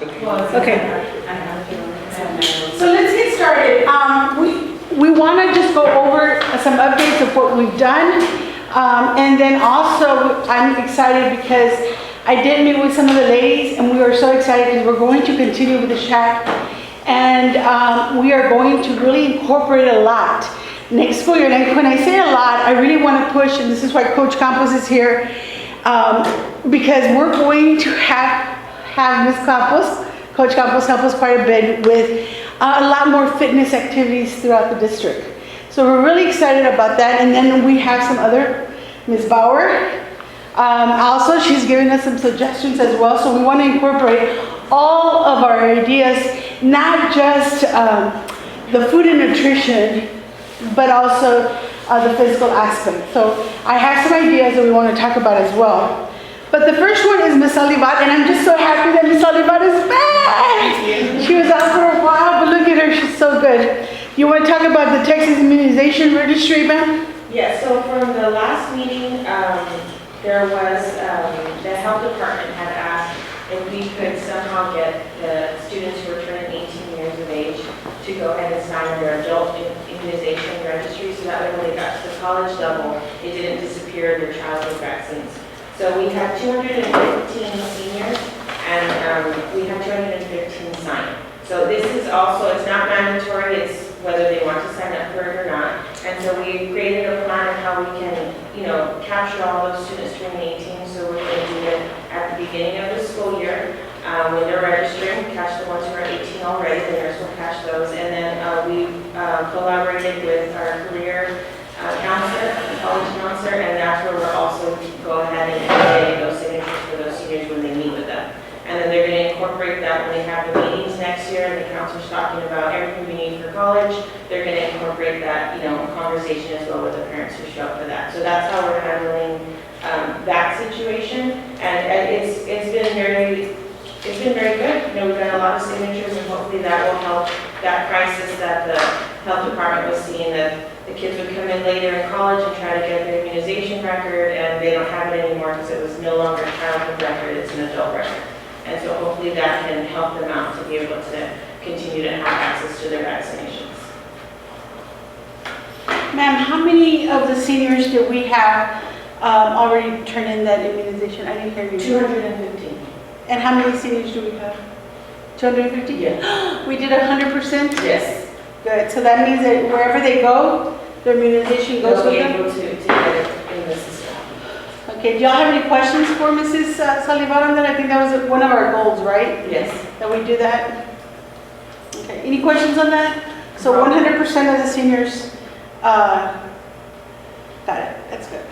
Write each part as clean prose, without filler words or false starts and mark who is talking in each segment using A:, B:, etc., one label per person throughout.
A: Okay. So let's get started. We want to just go over some updates of what we've done. And then also, I'm excited because I did meet with some of the ladies and we are so excited because we're going to continue with the Shac. And we are going to really incorporate a lot next school year. And when I say a lot, I really want to push, and this is why Coach Campos is here, because we're going to have Ms. Campos, Coach Campos, help us quite a bit with a lot more fitness activities throughout the district. So we're really excited about that. And then we have some other, Ms. Bauer. Also, she's giving us some suggestions as well. So we want to incorporate all of our ideas, not just the food and nutrition, but also the physical aspect. So I have some ideas that we want to talk about as well. But the first one is Miss Olivat, and I'm just so happy that Miss Olivat is back. She was out for a while, but look at her, she's so good. You want to talk about the Texas Immunization Registry, ma'am?
B: Yeah, so from the last meeting, there was, the health department had asked if we could somehow get the students who are turning 18 years of age to go ahead and sign their adult immunization registry, so that way when they got to the college level, it didn't disappear their childhood vaccines. So we have 215 seniors, and we have 215 signed. So this is also, it's not mandatory, it's whether they want to sign up for it or not. And so we created a plan of how we can, capture all those students turning 18. So we're going to do it at the beginning of the school year. When they're registering, we catch the ones who are 18 already, the nurse will catch those. And then we collaborated with our career counselor, college counselor, and that's where we're also go ahead and get those signatures for those seniors when they meet with them. And then they're going to incorporate that when they have the meetings next year, and the counselor's talking about everything we need for college. They're going to incorporate that, conversation as well with the parents who show up for that. So that's how we're handling that situation, and it's been very good. We've got a lot of signatures, and hopefully that will help that crisis that the health department was seeing, that the kids would come in later in college and try to get their immunization record, and they don't have it anymore because it was no longer a childhood record, it's an adult record. And so hopefully that can help them out to be able to continue to have access to their vaccinations.
A: Ma'am, how many of the seniors do we have already turned in that immunization? I didn't hear you.
B: 215.
A: And how many seniors do we have? 250?
B: Yeah.
A: We did 100%?
B: Yes.
A: Good. So that means that wherever they go, their immunization goes
B: They'll
A: with
B: be
A: them?
B: able to get it in the system.
A: Okay. Do y'all have any questions for Mrs. Salivar on that? I think that was one of our goals, right?
B: Yes.
A: That we do that? Okay. Any questions on that? So 100% of the seniors got it. That's good.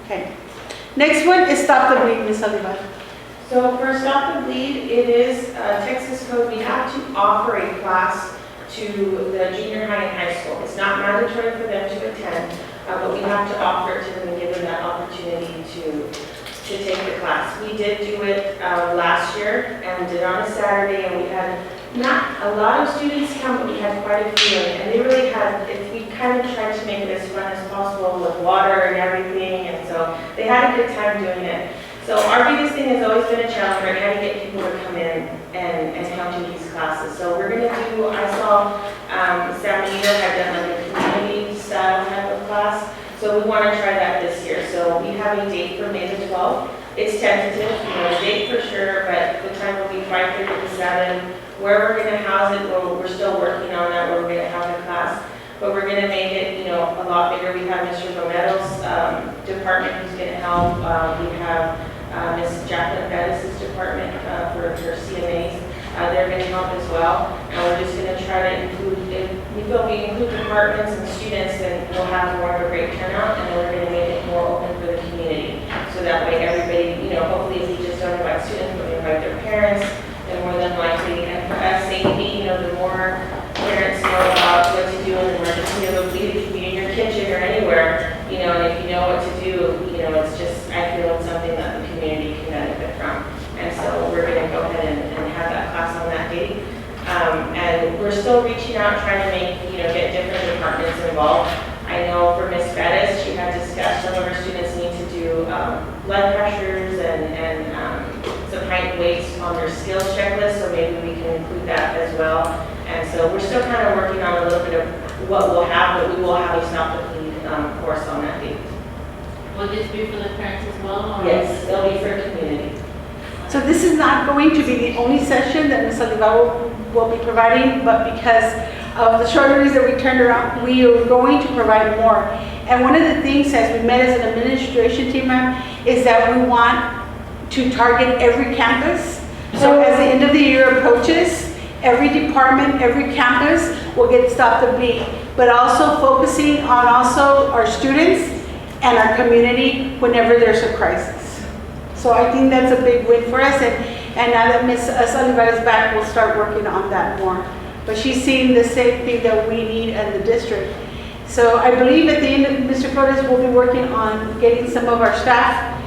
A: Okay. Next one is Stop the Bleed, Ms. Salivar.
B: So for Stop the Bleed, it is Texas code. We have to offer a class to the junior high and high school. It's not mandatory for them to attend, but we have to offer it to them and give them that opportunity to take the class. We did do it last year, and we did it on a Saturday, and we had not a lot of students come, but we had quite a few, and they really had, we kind of tried to make it as fun as possible with water and everything, and so they had a good time doing it. So our biggest thing has always been a challenge, right? How to get people to come in and come to these classes. So we're going to do, I saw San Benito had done like a community style type of class. So we want to try that this year. So we have a date for May the 12th. It's tentative, a date for sure, but the time will be 5:30 to 7. Where we're going to house it, we're still working on that, where we're going to have the class. But we're going to make it, a lot bigger. We have Mr. Romero's department who's going to help. We have Ms. Jacqueline Bettis' department for her CMAs. They're going to help as well. And we're just going to try to include, if we feel we include departments and students, then we'll have more of a great turnout, and then we're going to make it more open for the community. So that way everybody, hopefully if we just don't invite students, but we invite their parents, then more than likely, and for us, safety, the more parents know about what to do in an emergency, it could be in your kitchen or anywhere, and if you know what to do, it's just, I feel it's something that the community can benefit from. And so we're going to go ahead and have that class on that date. And we're still reaching out, trying to make, get different departments involved. I know for Ms. Bettis, she had discussed some of her students need to do blood pressures and some height and weights on their skills checklist, so maybe we can include that as well. And so we're still kind of working on a little bit of what we'll have, but we will have a Stop the Bleed course on that date.
C: Will this be for the parents as well? Or
B: Yes, it'll be for community.
A: So this is not going to be the only session that Ms. Oliva will be providing, but because of the shortages that we turned around, we are going to provide more. And one of the things as we met as an administration team, ma'am, is that we want to target every campus. So as the end of the year approaches, every department, every campus will get Stop the Bleed, but also focusing on also our students and our community whenever there's a crisis. So I think that's a big win for us, and now that Ms. Oliva is back, we'll start working on that more. But she's seeing the same thing that we need in the district. So I believe at the end of Mr. Flores will be working on getting some of our staff.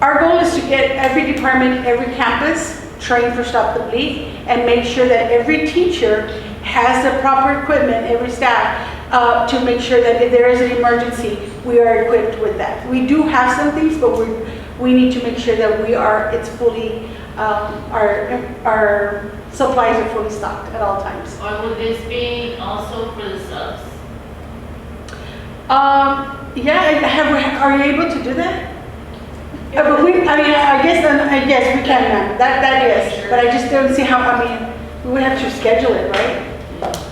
A: Our goal is to get every department, every campus trained for Stop the Bleed, and make sure that every teacher has the proper equipment, every staff, to make sure that if there is an emergency, we are equipped with that. We do have some things, but we need to make sure that it's fully, our supplies are fully stocked at all times.
C: Or will this be also for the subs?
A: Yeah, are you able to do that? But I guess we can, ma'am. That is, but I just don't see how, we would have to schedule it, right?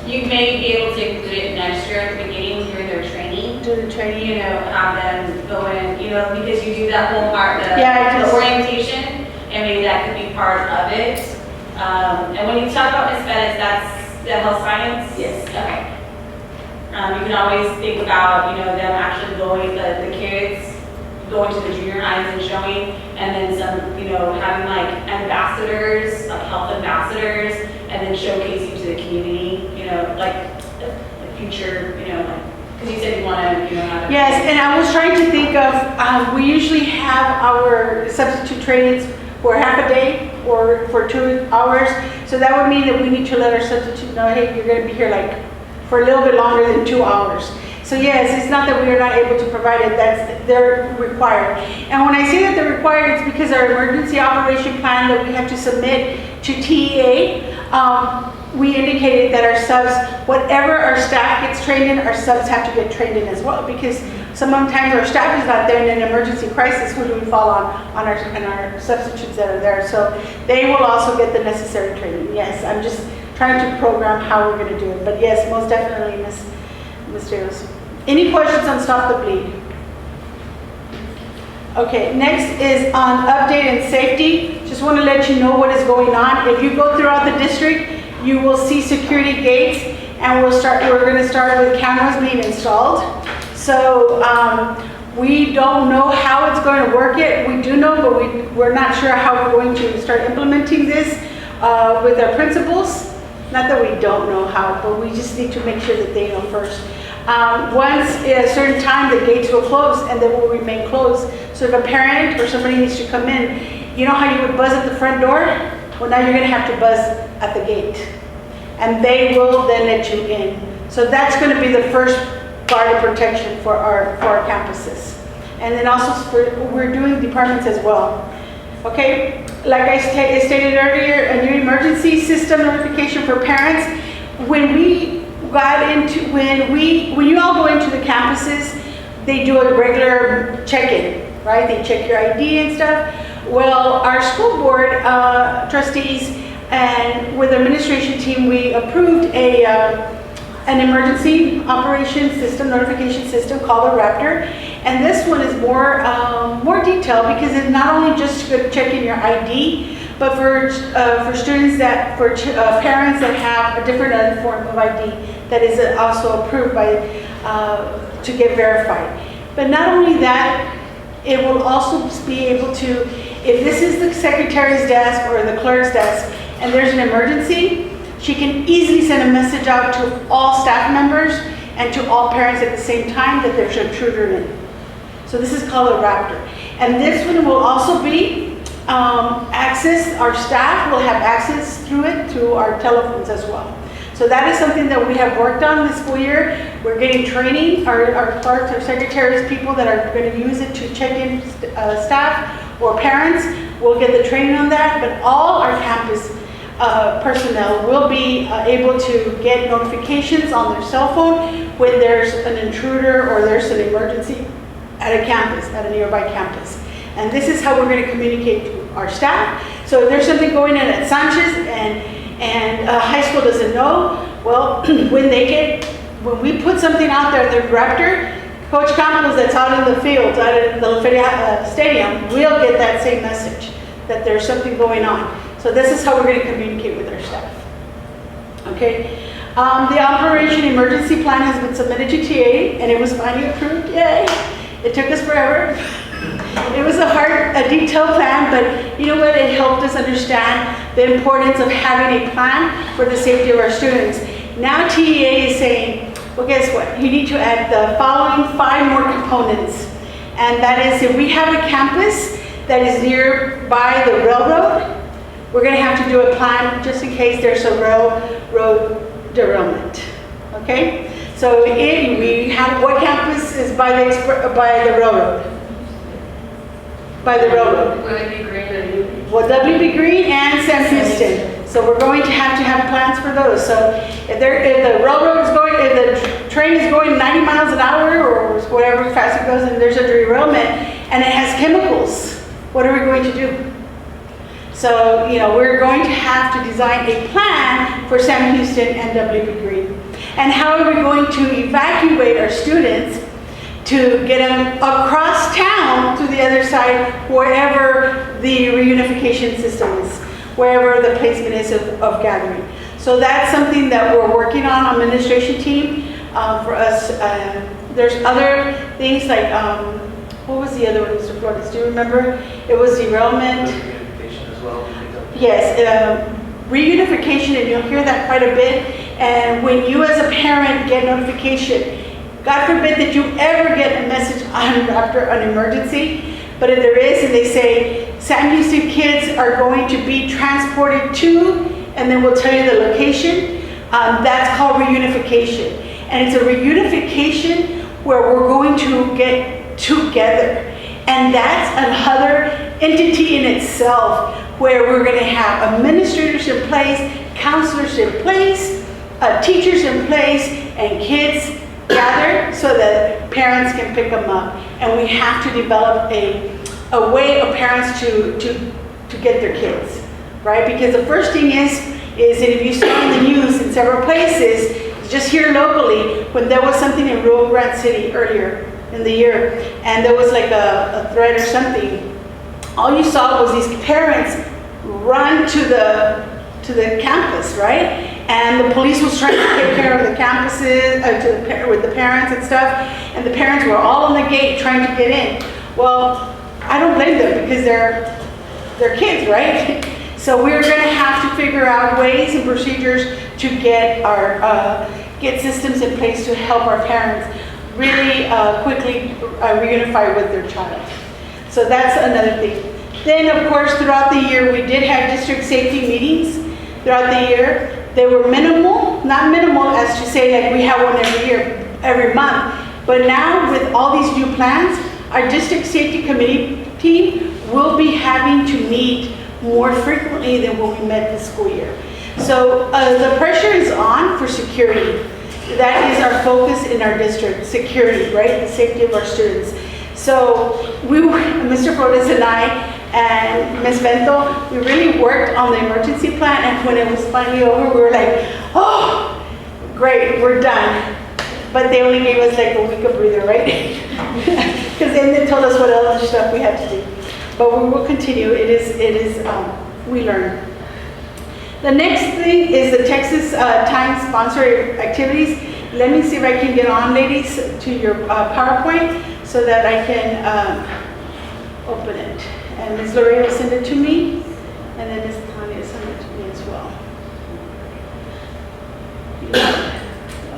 D: You may be able to include it next year at the beginning during their training.
A: Do the training.
D: Have them go in, because you do that whole part,
A: Yeah,
D: the orientation, and maybe that could be part of it. And when you talk about Miss Bettis, that's the health science?
B: Yes.
D: Okay. You can always think about, them actually going, the kids going to the junior highs and showing, and then some, having like ambassadors, like health ambassadors, and then showcasing to the community, like the future, because you said you want to, have.
A: Yes, and I was trying to think of, we usually have our substitute trainings for half a day or for 2 hours. So that would mean that we need to let our substitute know, hey, you're going to be here like for a little bit longer than 2 hours. So yes, it's not that we are not able to provide it, they're required. And when I say that they're required, it's because our emergency operation plan that we have to submit to TEA, we indicated that our subs, whatever our staff gets trained in, our subs have to get trained in as well, because sometimes our staff is not there in an emergency crisis. Who do we fall on our substitutes that are there? So they will also get the necessary training. Yes, I'm just trying to program how we're going to do it. But yes, most definitely, Ms. Rios. Any questions on Stop the Bleed? Okay, next is on update and safety. Just want to let you know what is going on. If you go throughout the district, you will see security gates, and we're going to start with cameras being installed. So we don't know how it's going to work yet. We do know, but we're not sure how we're going to start implementing this with our principals. Not that we don't know how, but we just need to make sure that they know first. Once at a certain time, the gates will close and they will remain closed. So if a parent or somebody needs to come in, you know how you would buzz at the front door? Well, now you're going to have to buzz at the gate. And they will then let you in. So that's going to be the first guard of protection for our campuses. And then also we're doing departments as well. Okay, like I stated earlier, a new emergency system notification for parents. When you all go into the campuses, they do a regular check-in, right? They check your ID and stuff. Well, our school board trustees and with the administration team, we approved an emergency operation system, notification system called the Raptor. And this one is more detailed because it's not only just to check in your ID, but for students parents that have a different form of ID that is also approved to get verified. But not only that, it will also be able to, if this is the secretary's desk or the clerk's desk and there's an emergency, she can easily send a message out to all staff members and to all parents at the same time that there's an intruder in. So this is called a Raptor. And this one will also be our staff will have access through it through our telephones as well. So that is something that we have worked on this school year. We're getting training, our clerks, our secretaries, people that are going to use it to check in staff or parents we'll get the training on that, but all our campus personnel will be able to get notifications on their cell phone when there's an intruder or there's an emergency at a campus, at a nearby campus. And this is how we're going to communicate to our staff. So if there's something going on at Sanchez and high school doesn't know, well, when we put something out there, the director, Coach Campos that's out in the field, out at the La Feria Stadium, will get that same message that there's something going on. So this is how we're going to communicate with our staff. Okay. The operation emergency plan has been submitted to TA and it was finally approved. Yay! It took us forever. It was a detailed plan, but you know what? It helped us understand the importance of having a plan for the safety of our students. Now TEA is saying, well, guess what? You need to add the following 5 more components. And that is, if we have a campus that is nearby the railroad, we're going to have to do a plan just in case there's a railroad derailment. Okay? So we have, what campus is by the railroad? By the railroad. Well, WB Green and Sam Houston. So we're going to have plans for those. So if the railroad is going, if the train is going 90 miles an hour or whatever fast it goes, and there's a derailment and it has chemicals, what are we going to do? So, you know, we're going to have to design a plan for Sam Houston and WB Green. And how are we going to evacuate our students to get them across town to the other side, wherever the reunification system is, wherever the placement is of gathering. So that's something that we're working on administration team for us. There's other things like, what was the other one, Mr. Flores? Do you remember? It was derailment.
E: Reunification as well.
A: Yes, reunification, and you'll hear that quite a bit. And when you as a parent get notification, God forbid that you ever get a message after an emergency, but if there is, and they say, Sam Houston kids are going to be transported to, and then we'll tell you the location, that's called reunification. And it's a reunification where we're going to get together. And that's another entity in itself, where we're going to have administrators in place, counselors in place, teachers in place, and kids gather so that parents can pick them up. And we have to develop a way of parents to get their kids, right? Because the first thing is that if you saw in the news in several places, just here locally, when there was something in Rio Grande City earlier in the year, and there was like a threat or something, all you saw was these parents run to the campus, right? And the police was trying to take care of the campuses, with the parents and stuff, and the parents were all on the gate trying to get in. Well, I don't blame them because they're kids, right? So we're going to have to figure out ways and procedures to get get systems in place to help our parents really quickly reunify with their child. So that's another thing. Then, of course, throughout the year, we did have district safety meetings throughout the year. They were minimal, not minimal as to say like we have one every year, every month. But now with all these new plans, our district safety committee team will be having to meet more frequently than when we met this school year. So the pressure is on for security. That is our focus in our district, security, right? The safety of our students. So Mr. Flores and I and Ms. Bento, we really worked on the emergency plan, and when it was finally over, we were like, oh, great, we're done. But they only gave us like a week of breather, right? Because then they told us what other stuff we had to do. But we will continue. We learn. The next thing is the Texas Times sponsored activities. Let me see if I can get on, ladies, to your PowerPoint so that I can open it. And Ms. Lorraine will send it to me, and then Ms. Tanya will send it to me as well.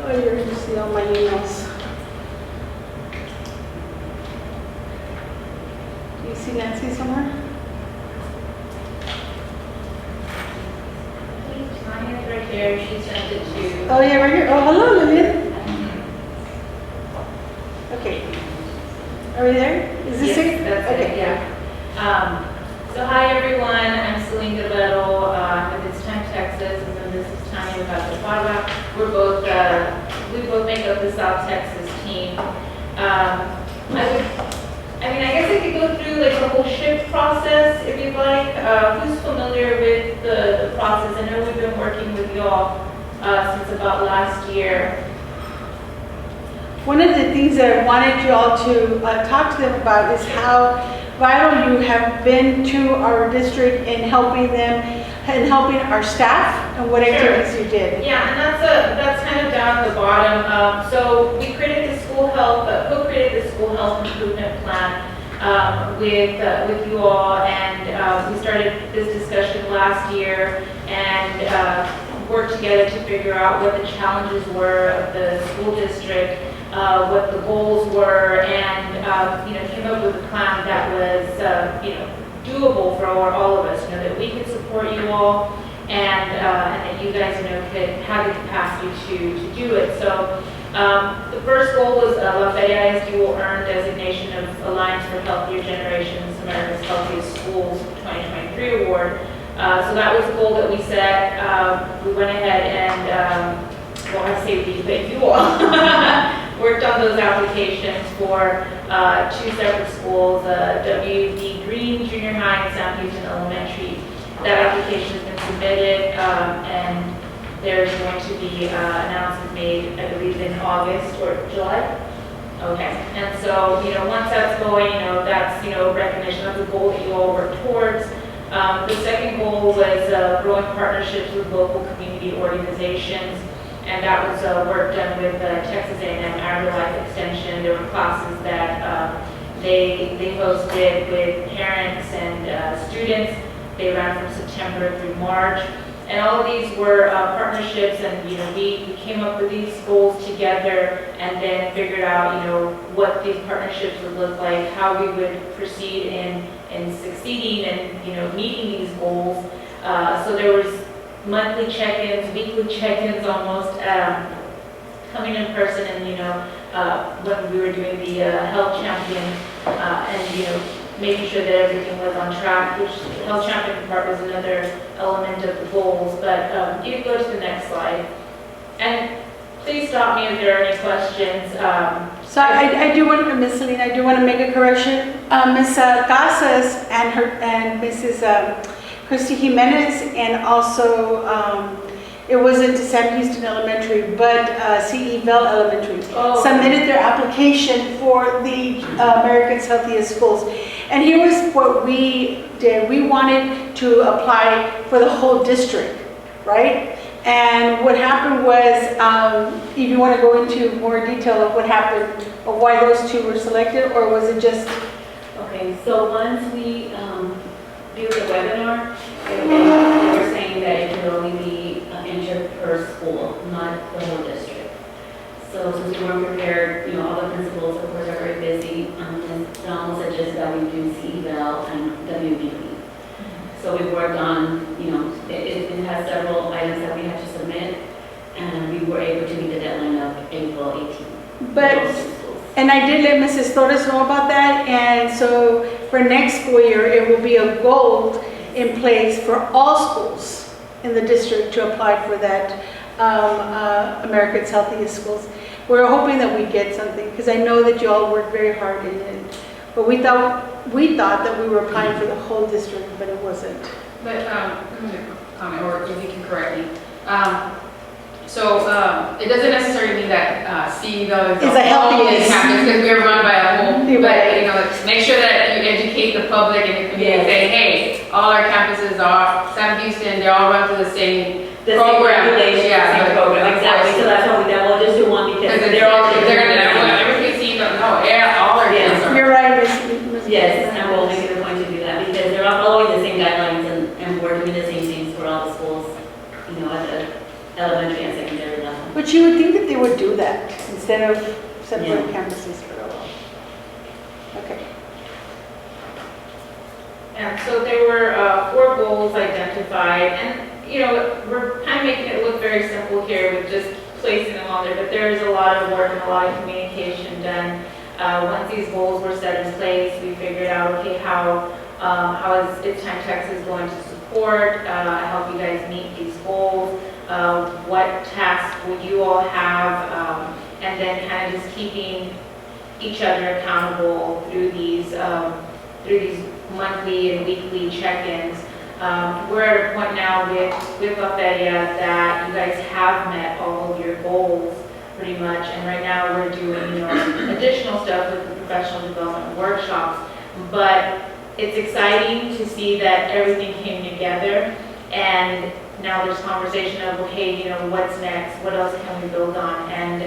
A: Oh, you're going to see all my emails. Do you see Nancy somewhere?
C: Tanya's right here, she sent it to.
A: Oh, yeah, right here. Oh, hello, Lillian. Okay. Are we there? Is this
B: Yes,
A: it?
B: that's
A: okay.
B: it, yeah. So
C: hi everyone, I'm Celine Guerrero, with It's Time Texas, and then this is Tanya Batapada. We both make up the South Texas team. I guess I could go through like the whole shift process if you'd like. Who's familiar with the process? I know we've been working with y'all since about last year.
A: One of the things that I wanted you all to talk to them about is how vital you have been to our district in helping them and helping our staff and what activities you did.
C: Yeah, and that's kind of down at the bottom. So we created the co-created the school health improvement plan with you all, and we started this discussion last year and worked together to figure out what the challenges were of the school district, what the goals were, and came up with a plan that was doable for all of us. That we could support you all, and that you guys could have the capacity to do it. So the first goal was Lafayette ISD will earn designation of Alliance for Healthier Generations, America's Healthiest Schools 2023 award. So that was the goal that we set. We went ahead and I say we, but you all worked on those applications for two separate schools, W.D. Green Junior High and South Houston Elementary. That application has been submitted, and there's going to be an announcement made, I believe, in August or July. Okay, and so once that's going, that's recognition of the goal that you all work towards. The second goal was growing partnerships with local community organizations. And that was work done with Texas A&M AgriLife Extension. There were classes that they hosted with parents and students. They ran from September through March. And all of these were partnerships, and we came up with these goals together and then figured out what these partnerships would look like, how we would proceed in succeeding and meeting these goals. So there was monthly check-ins, weekly check-ins almost, coming in person, and when we were doing the health champion, and making sure that everything was on track, which the health champion part was another element of the goals. But you can go to the next slide, and please stop me if there are any questions.
A: So I do want to, Ms. Celine, I do want to make a correction. Ms. Casas and Mrs. Christy Jimenez, and also it wasn't Sam Houston Elementary, but C.E. Bell Elementary submitted their application for the America's Healthiest Schools. And here was what we did. We wanted to apply for the whole district, right? And what happened was, if you want to go into more detail of what happened, or why those two were selected, or was it just?
E: Okay, so once we do the webinar, they were saying that it could only be entered per school, not the whole district. So since we weren't prepared, all the principals, of course, are very busy. And Don suggested that we do CEVAL and WBP. So we worked on, it has several items that we had to submit, and we were able to meet the deadline of April 18th.
A: But, and I did let Mrs. Torres know about that, and so for next school year, it will be a goal in place for all schools in the district to apply for that America's Healthiest Schools. We're hoping that we get something, because I know that you all work very hard in it. But we thought that we were applying for the whole district, but it wasn't.
F: But let me make a comment, or if you can correct me. So it doesn't necessarily mean that CEVAL is
A: a healthiest
F: campus, because we're run by a whole.
A: Right.
F: But make sure that you educate the public and the community. Say, hey, all our campuses are Sam Houston. They all run through the same program.
E: Same program, exactly. So that's why we'll just do one because
F: they're going to know everything CEVAL. No, all our kids are.
A: You're right, Ms.
E: Yes, and we'll make it a point to do that because they're all following the same guidelines and we're doing the same things for all the schools, at the elementary and secondary level.
A: But you would think that they would do that instead of separate campuses for a while. Okay.
C: And so there were 4 goals identified, and we're kind of making it look very simple here with just placing them on there, but there is a lot of work and a lot of communication done. Once these goals were set in place, we figured out, okay, how how is It's Time Texas going to support, help you guys meet these goals, what tasks will you all have, and then kind of just keeping each other accountable through these monthly and weekly check-ins. We're at a point now with La Feria that you guys have met all of your goals pretty much, and right now we're doing, additional stuff with the professional development workshops, but it's exciting to see that everything came together, and now there's conversation of, okay, what's next, what else can we build on, and,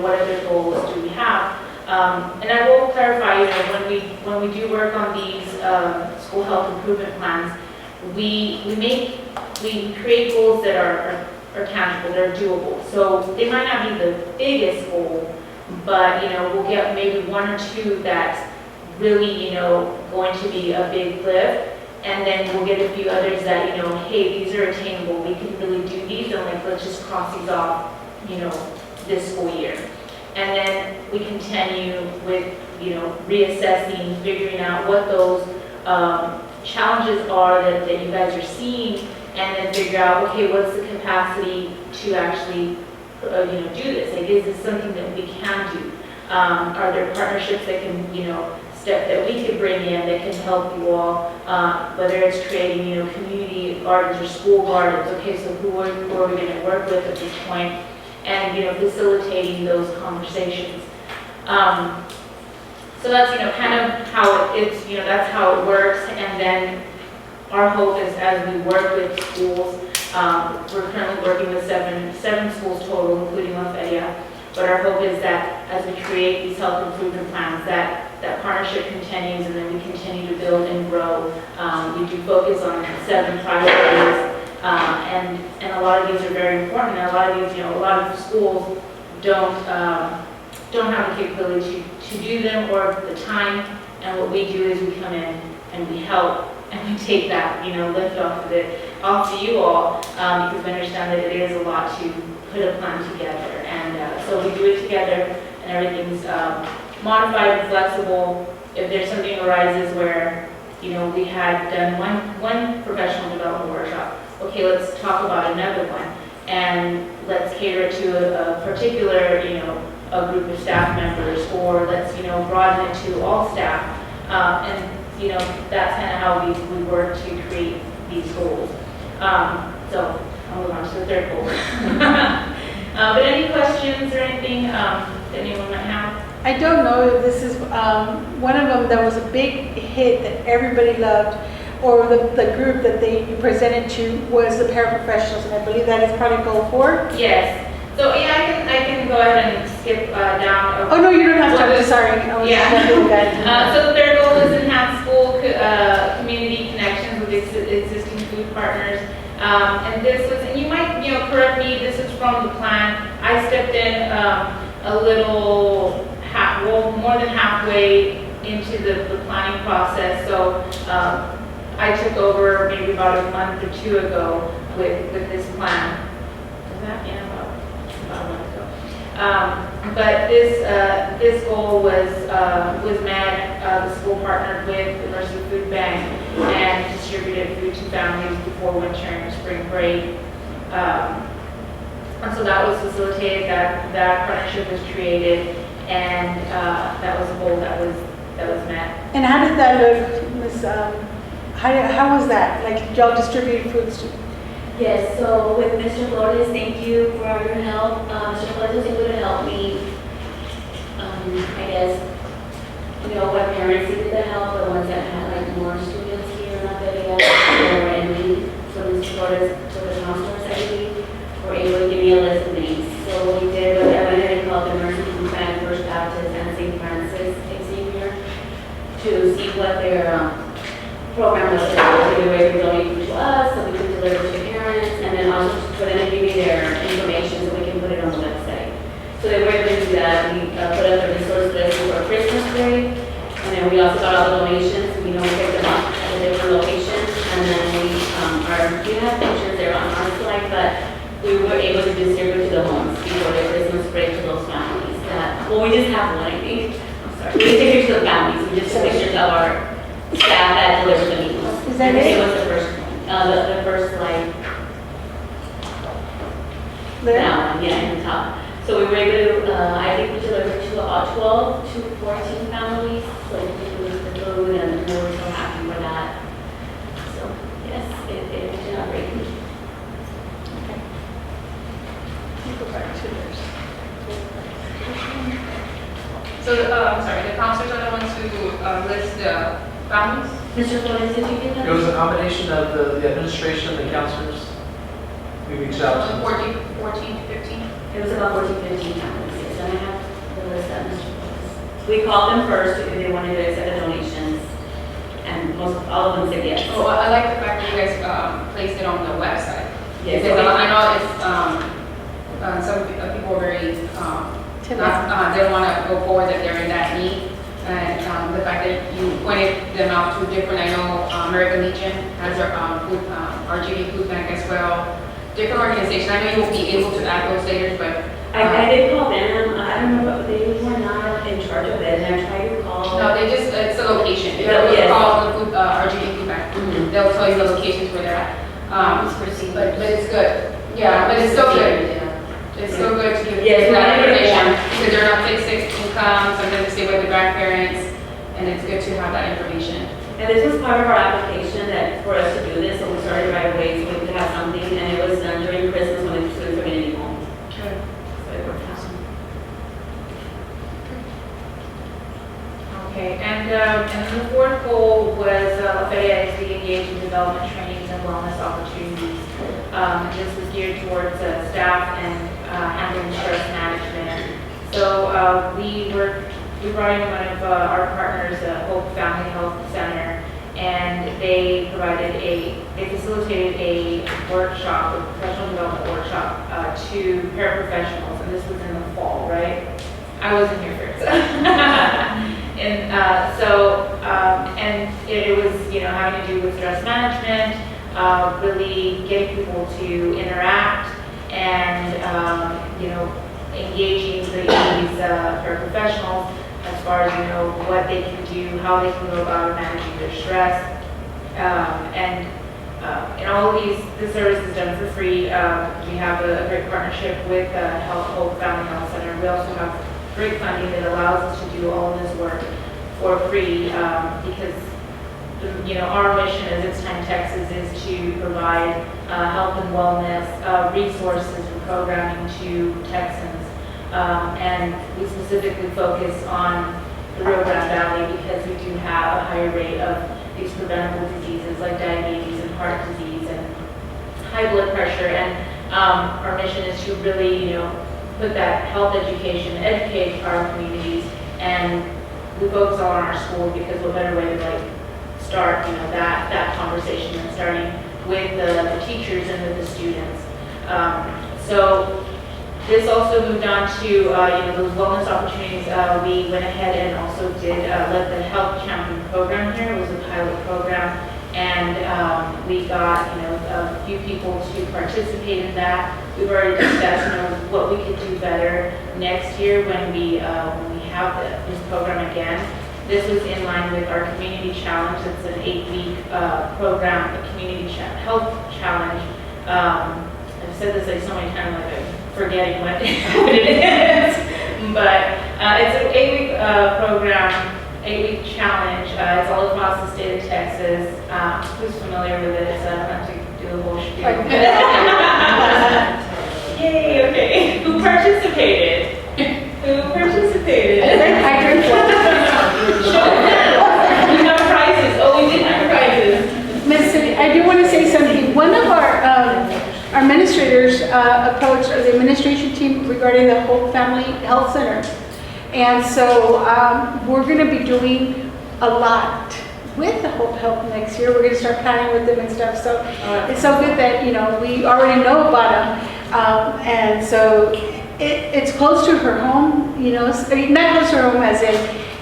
C: what other goals do we have? And I will clarify, when we do work on these school health improvement plans, we create goals that are tangible, they're doable. So they might not be the biggest goal, but we'll get maybe one or two that's really going to be a big lift, and then we'll get a few others that hey, these are attainable, we can really do these, and let's just cross these off this school year. And then we continue with reassessing, figuring out what those challenges are that you guys are seeing, and then figure out, okay, what's the capacity to actually do this? Like, is this something that we can do? Are there partnerships that can that we could bring in that can help you all, whether it's creating community gardens or school gardens? Okay, so who are we going to work with at this point? And facilitating those conversations. So that's kind of how it's that's how it works. And then our hope is, as we work with schools, we're currently working with seven schools total, including La Feria. But our hope is that as we create these health improvement plans, that partnership continues, and then we continue to build and grow. We do focus on 7 priorities. And a lot of these are very important. And a lot of these, a lot of schools don't have the capability to do them or the time. And what we do is we come in and we help, and we take that lift off to you all, because we understand that it is a lot to put a plan together. And so we do it together, and everything's modified and flexible. If there's something arises where we had done one professional development workshop, okay, let's talk about another one, and let's cater it to a particular, a group of staff members, or let's, broaden it to all staff. And, that's kind of how we work to create these goals. So I'll move on to the third goal. But any questions or anything that anyone might have?
A: I don't know if this is one of them that was a big hit that everybody loved, or the group that you presented to was the paraprofessionals, and I believe that is probably goal 4.
C: Yes. So yeah, I can go ahead and skip down.
A: Oh no, you don't have to. I'm sorry. I was
C: Yeah.
A: just doing that.
C: So the third goal is enhance school community connections with existing food partners. And this was, and you might correct me, this is from the plan. I stepped in a little more than halfway into the planning process. So I took over maybe about a month or 2 ago with this plan. Is that about a month ago? But this goal was met. The school partnered with the Mercy Food Bank and distributed food to families before winter and spring break. And so that was facilitated. That partnership was created, and that was a goal that was met.
A: And how did that look, Ms.? How was that? Like, y'all distributed foods?
E: Yes, so with Mr. Flores, thank you for your help. Mr. Flores was able to help me, I guess, what parents needed the help, the ones that had like more students here in La Feria or in need. So Mr. Flores, for the counselors, I believe, were able to give me a list of names. So what we did was I went ahead and called the Mercy Food Bank, First Baptist, and St. Francis Xavier to see what their program was. They were able to donate food to us, so we could deliver to parents, and then also for them to give me their information so we can put it on the website. So they were able to do that. We put up a resource list for Christmas break, and then we also got all the donations. We picked them up at a different location, and then we have pictures there on our slide, but we were able to distribute to the homes before the Christmas break to those families. We just have one, I think. I'm sorry. We take pictures of the families. We just took pictures of staff that delivers the meals.
A: Is that
E: It
A: it?
E: was the first one, the first like,
A: There?
E: that one, yeah, in the top. So we were able to, I think we delivered to about 12 to 14 families. So it was the food and we were so happy with that. So yes, it turned out great.
A: Go back to yours.
F: So, I'm sorry, the counselors are the ones who list the families?
E: Mr. Flores, did you get that?
G: It was a combination of the administration, the counselors. We reached out to.
F: 14 to 15?
E: It was about 14, 15 families, yes, and I have the list of Mr. Flores. We called them first if they wanted to accept the donations, and all of them said yes.
F: Oh, I like the fact that you guys placed it on the website.
E: Yes.
F: Because I know it's, some people are very, they don't want to go forward that they're in that need. And the fact that you pointed them out to different, I know American Legion has their RGB food bank as well. Different organizations, I know you won't be able to add those later, but.
E: I did call them, I don't know, but they were not in charge of it, and I tried to call.
F: No, they just, it's a location.
E: Yeah,
F: It's
E: yes.
F: called the RGB food bank.
E: Mhm.
F: They'll tell you the locations where they're at.
E: It's for seniors.
F: But it's good. Yeah, but it's still good.
E: Yeah.
F: It's so good to give
E: Yes,
F: that
E: we wanted to
F: information,
E: inform.
F: because they're not fixed income, sometimes they stay with the grandparents, and it's good to have that information.
E: And this was part of our application that for us to do this, so we started right away, so we could have something, and it was done during Christmas when the students were getting home. So it worked out.
C: Okay, and the fourth goal was Lafayette is to engage in development trainings and wellness opportunities. This was geared towards staff and handling stress management. So we brought in one of our partners, Hope Family Health Center, and they facilitated a workshop, a professional development workshop to paraprofessionals, and this was in the fall, right? I wasn't here first. And and it was, having to do with stress management, really getting people to interact and, engaging these paraprofessionals as far as, what they can do, how they can go about managing their stress. And all of this service is done for free. We have a great partnership with Hope Family Health Center. We also have great funding that allows us to do all of this work for free because, our mission as It's Time Texas is to provide health and wellness resources and programming to Texans. And we specifically focus on the Rio Grande Valley because we do have a higher rate of these preventable diseases like diabetes and heart disease and high blood pressure. And our mission is to really, put that health education, educate our communities, and we focus on our schools because what better way to start, that conversation than starting with the teachers and with the students. So this also moved on to, those wellness opportunities. We went ahead and also did let the Health Champion program here. It was a pilot program, and we got, a few people to participate in that. We've already discussed, what we could do better next year when we have this program again. This was in line with our community challenge. It's an 8-week program, a community health challenge. I've said this so many times, I'm forgetting what it is. But it's an 8-week program, 8-week challenge. It's all across the state of Texas. Who's familiar with it? So I don't have to do the whole spiel. Yay, okay. Who participated? Who participated? We have prizes. Oh, we did have prizes.
A: Miss Cindy, I do want to say something. One of our administrators approached the administration team regarding the Hope Family Health Center. And so we're going to be doing a lot with the Hope Health next year. We're going to start planning with them and stuff. So it's so good that, we already know about them. And so it's close to her home, not close to her home as in,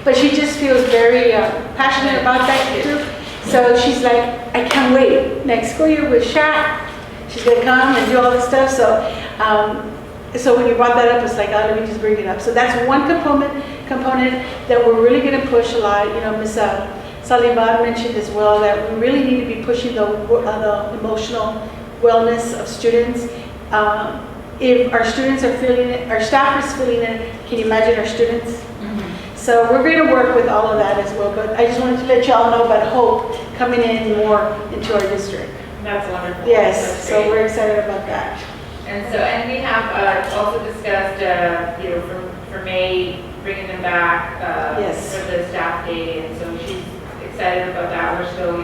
A: but she just feels very passionate about that group. So she's like, I can't wait. Next school year with Shac, she's going to come and do all this stuff. So when you brought that up, it's like, oh, let me just bring it up. So that's one component that we're really going to push a lot. Miss Saliban mentioned as well, that we really need to be pushing the emotional wellness of students. If our students are feeling it, our staff is feeling it, can you imagine our students? So we're going to work with all of that as well, but I just wanted to let you all know about Hope coming in more into our district.
C: That's wonderful.
A: Yes,
C: That's
A: so
C: great.
A: we're excited about that.
C: And we have also discussed, for May, bringing them back
A: Yes.
C: for the staff day, and so she's excited about that. We're still,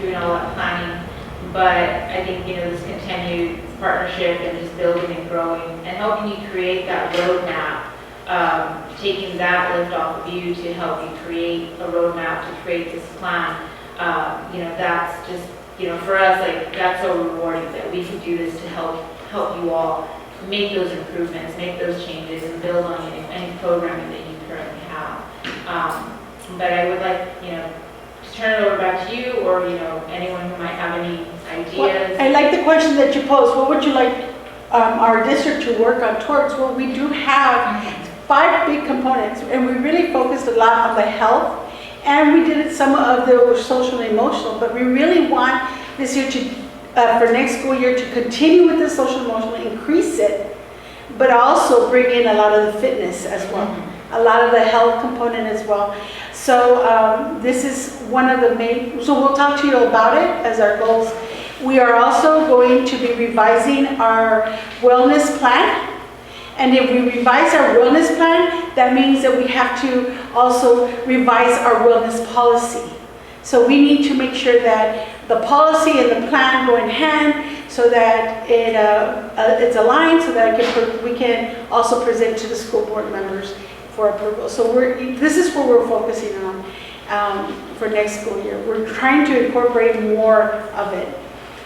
C: doing all that planning, but I think, this continued partnership and just building and growing and helping you create that roadmap, taking that lift off of you to help you create a roadmap to create this plan. That's just, for us, like, that's so rewarding that we can do this to help you all make those improvements, make those changes, and build on any programming that you currently have. But I would like, to turn it over back to you, or, anyone who might have any ideas.
A: I like the question that you posed. What would you like our district to work on towards? Well, we do have 5 big components, and we really focused a lot on the health, and we did some of the social and emotional, but we really want this year to, for next school year, to continue with the social and emotional, increase it, but also bring in a lot of the fitness as well, a lot of the health component as well. So this is one of the main, so we'll talk to you about it as our goals. We are also going to be revising our wellness plan. And if we revise our wellness plan, that means that we have to also revise our wellness policy. So we need to make sure that the policy and the plan go in hand, so that it's aligned, so that we can also present to the school board members for approval. So this is what we're focusing on for next school year. We're trying to incorporate more of it.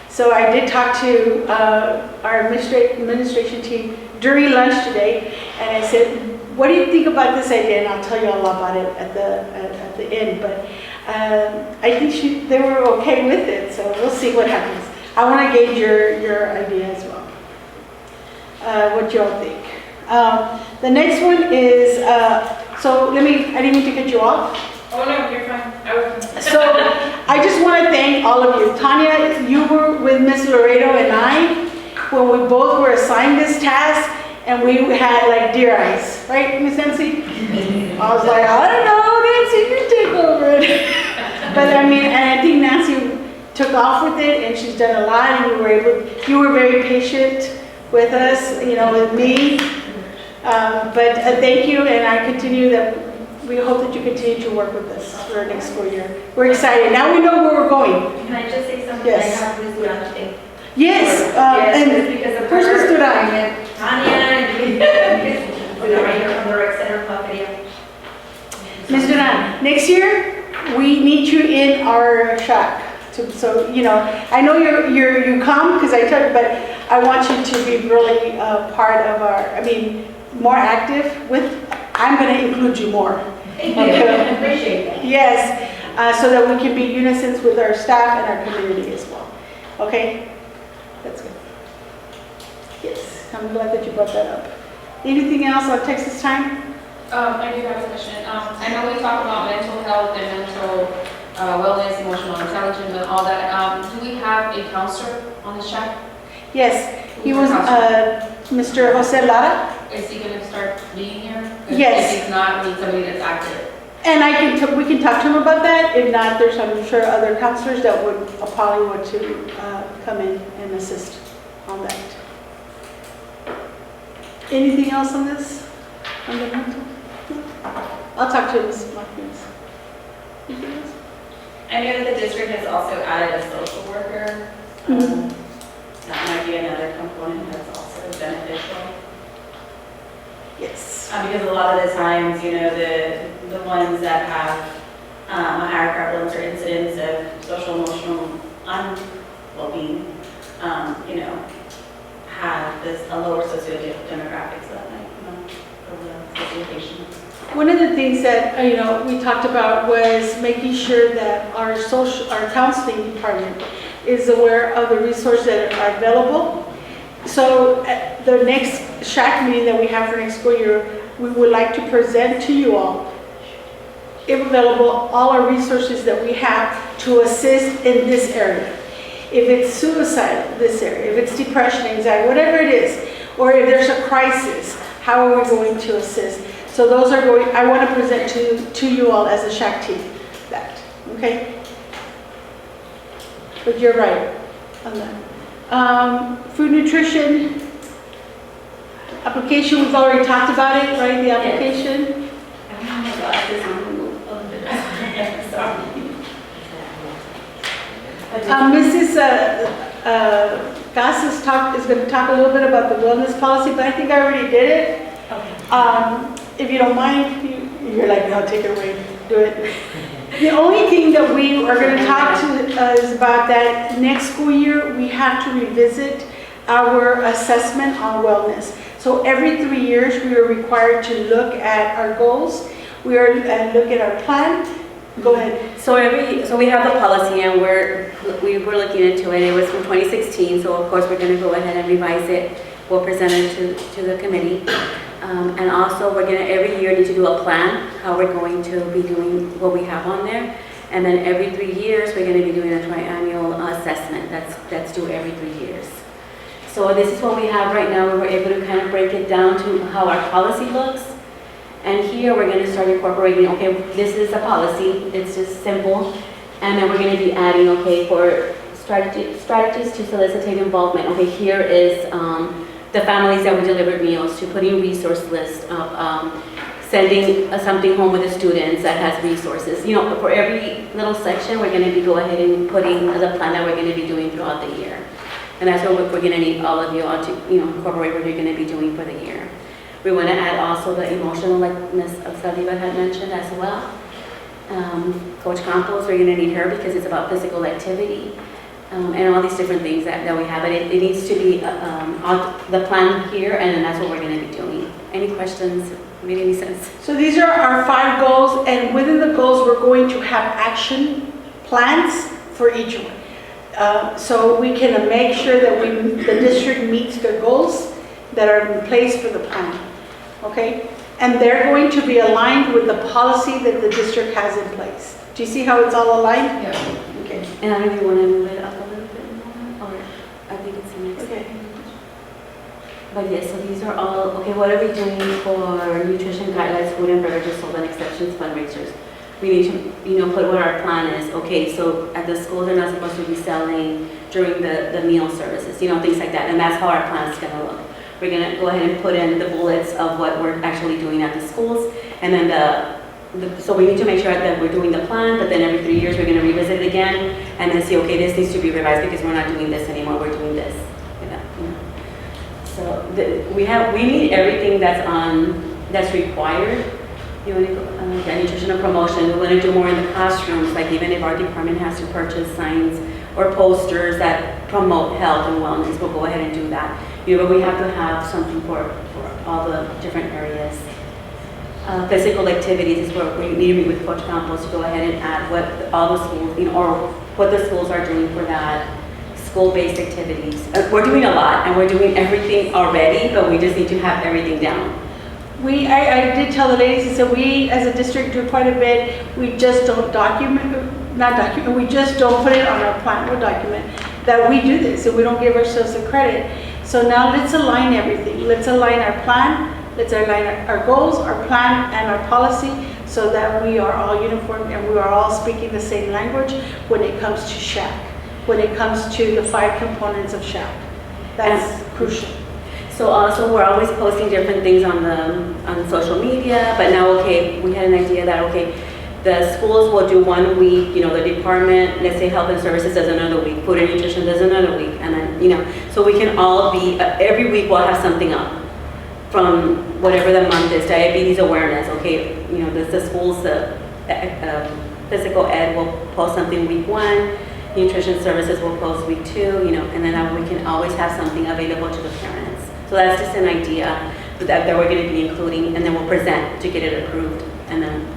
A: So I did talk to our administration team during lunch today, and I said, what do you think about this idea? And I'll tell you all about it at the end. But I think they were okay with it, so we'll see what happens. I want to gauge your idea as well. What you all think. The next one is, so I didn't mean to cut you off.
C: Oh, no, you're fine.
A: So I just want to thank all of you. Tanya, you were with Miss Laredo and I when we both were assigned this task, and we had like deer eyes, right, Miss Nancy? I was like, I don't know, Nancy, you take over it. But and I think Nancy took off with it, and she's done a lot, and you were very patient with us, with me. But thank you, and I continue that. We hope that you continue to work with us for next school year. We're excited. Now we know where we're going.
E: Can I just say something?
A: Yes.
E: I have Ms. Duran to thank.
A: Yes,
E: Yes, because of
A: first Ms.
E: her,
A: Duran.
E: and Tanya, and right here from the rec center club video.
A: Ms. Duran, next year, we need you in our Shac. So, I know you come, because I told you, but I want you to be really part of more active with, I'm going to include you more.
E: Thank you, I appreciate that.
A: Yes, so that we can be unisons with our staff and our community as well. Okay? That's good. Yes, I'm glad that you brought that up. Anything else on Texas Time?
F: I do have a question. I know we talked about mental health and mental wellness, emotional intelligence, and all that. Do we have a counselor on the Shac?
A: Yes, he was Mr. Jose Lara.
F: Is he going to start being here?
A: Yes.
F: If he's not, we need somebody that's active.
A: And we can talk to him about that. If not, there's, I'm sure, other counselors that would probably want to come in and assist on that. Anything else on this? On the mental? No? I'll talk to Ms. Martinez. Anything else?
D: I know that the district has also added a social worker.
A: Mhm.
D: That might be another component that's also beneficial.
A: Yes.
D: Because a lot of the times, the ones that have a higher prevalence or incidence of social emotional well-being, have a lower socio-demographic, so that might, of the facilitation.
A: One of the things that, we talked about was making sure that our counseling department is aware of the resources that are available. So at the next Shac meeting that we have for next school year, we would like to present to you all if available, all our resources that we have to assist in this area. If it's suicide, this area, if it's depression, anxiety, whatever it is, or if there's a crisis, how are we going to assist? So those are going, I want to present to you all as a Shac team, that, okay? But you're right on that. Food nutrition, application, we've already talked about it, right, the application?
D: I don't have my glasses on. Sorry.
A: Mrs. Gass is going to talk a little bit about the wellness policy, but I think I already did it.
D: Okay.
A: If you don't mind, you're like, no, take it away, do it. The only thing that we are going to talk to is about that next school year, we have to revisit our assessment on wellness. So every 3 years, we are required to look at our goals. We are look at our plan. Go ahead.
H: So we have the policy and we were looking into it. It was from 2016, so of course we're going to go ahead and revise it. We'll present it to the committee. And also we're going to every year need to do a plan, how we're going to be doing what we have on there. And then every 3 years, we're going to be doing a triannual assessment. That's due every 3 years. So this is what we have right now. We were able to kind of break it down to how our policy looks. And here we're going to start incorporating, okay, this is a policy, it's just simple. And then we're going to be adding, okay, for strategies to solicitate involvement. Okay, here is the families that we delivered meals to, putting resource list of sending something home with the students that has resources. You know, for every little section, we're going to be go ahead and putting the plan that we're going to be doing throughout the year. And that's what we're going to need all of you all to, you know, incorporate what you're going to be doing for the year. We want to add also the emotional, like Ms. Saliva had mentioned as well. Coach Campos, we're going to need her because it's about physical activity and all these different things that we have. But it needs to be on the plan here, and then that's what we're going to be doing. Any questions? Made any sense?
A: So these are our 5 goals, and within the goals, we're going to have action plans for each one. So we can make sure that the district meets their goals that are in place for the plan. Okay? And they're going to be aligned with the policy that the district has in place. Do you see how it's all aligned?
F: Yeah.
A: Okay.
H: And I don't know if you want to move it up a little bit more, or I think it's the next.
A: Okay.
H: But yes, so these are all, okay, what are we doing for nutrition guidelines, food and beverages, sold and exceptions, fundraisers? We need to, you know, put what our plan is. Okay, so at the schools, they're not supposed to be selling during the meal services, you know, things like that. And that's how our plan is going to look. We're going to go ahead and put in the bullets of what we're actually doing at the schools. And then so we need to make sure that we're doing the plan, but then every 3 years, we're going to revisit it again and then see, okay, this needs to be revised because we're not doing this anymore, we're doing this. You know. So we need everything that's required. You want to go, nutrition and promotion. We want to do more in the classrooms, like even if our department has to purchase signs or posters that promote health and wellness, we'll go ahead and do that. You know, but we have to have something for all the different areas. Physical activities is where we need to meet with Coach Campos to go ahead and add what all the schools, you know, or what the schools are doing for that. School-based activities. We're doing a lot and we're doing everything already, but we just need to have everything down.
A: I did tell the ladies, I said we as a district do quite a bit. We just don't we just don't put it on our plan or document that we do this, and we don't give ourselves the credit. So now let's align everything. Let's align our plan, let's align our goals, our plan, and our policy so that we are all uniform and we are all speaking the same language when it comes to Shac, when it comes to the 5 components of Shac. That's crucial.
H: So also we're always posting different things on social media, but now, okay, we had an idea that, okay, the schools will do 1 week, you know, the department, let's say health and services does another week, food and nutrition does another week, and then, you know, so we can all be, every week we'll have something up from whatever the month is. Diabetes awareness, okay, you know, the schools, physical ed will post something week 1, nutrition services will post week 2, you know, and then we can always have something available to the parents. So that's just an idea that we're going to be including, and then we'll present to get it approved, and then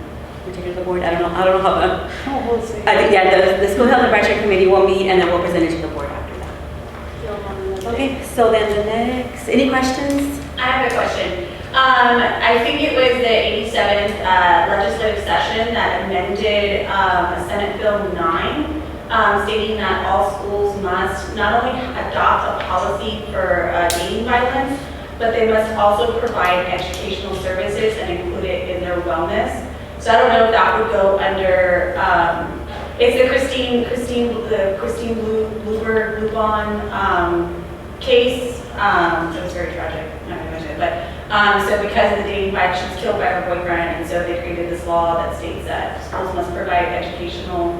H: we take it to the board. I don't know how.
A: We'll see.
H: I think, yeah, the school health advisory committee will meet, and then we'll present it to the board after that. Okay, so then the next, any questions?
C: I have a question.
D: I think it was the 87th legislative session that amended Senate Bill 9, stating that all schools must not only adopt a policy for dating violence, but they must also provide educational services and include it in their wellness. So I don't know if that would go under, it's the Christine Lubon case. So it's very tragic, I'm not gonna mention it, but so because of the dating violence, she was killed by her boyfriend, and so they created this law that states that schools must provide educational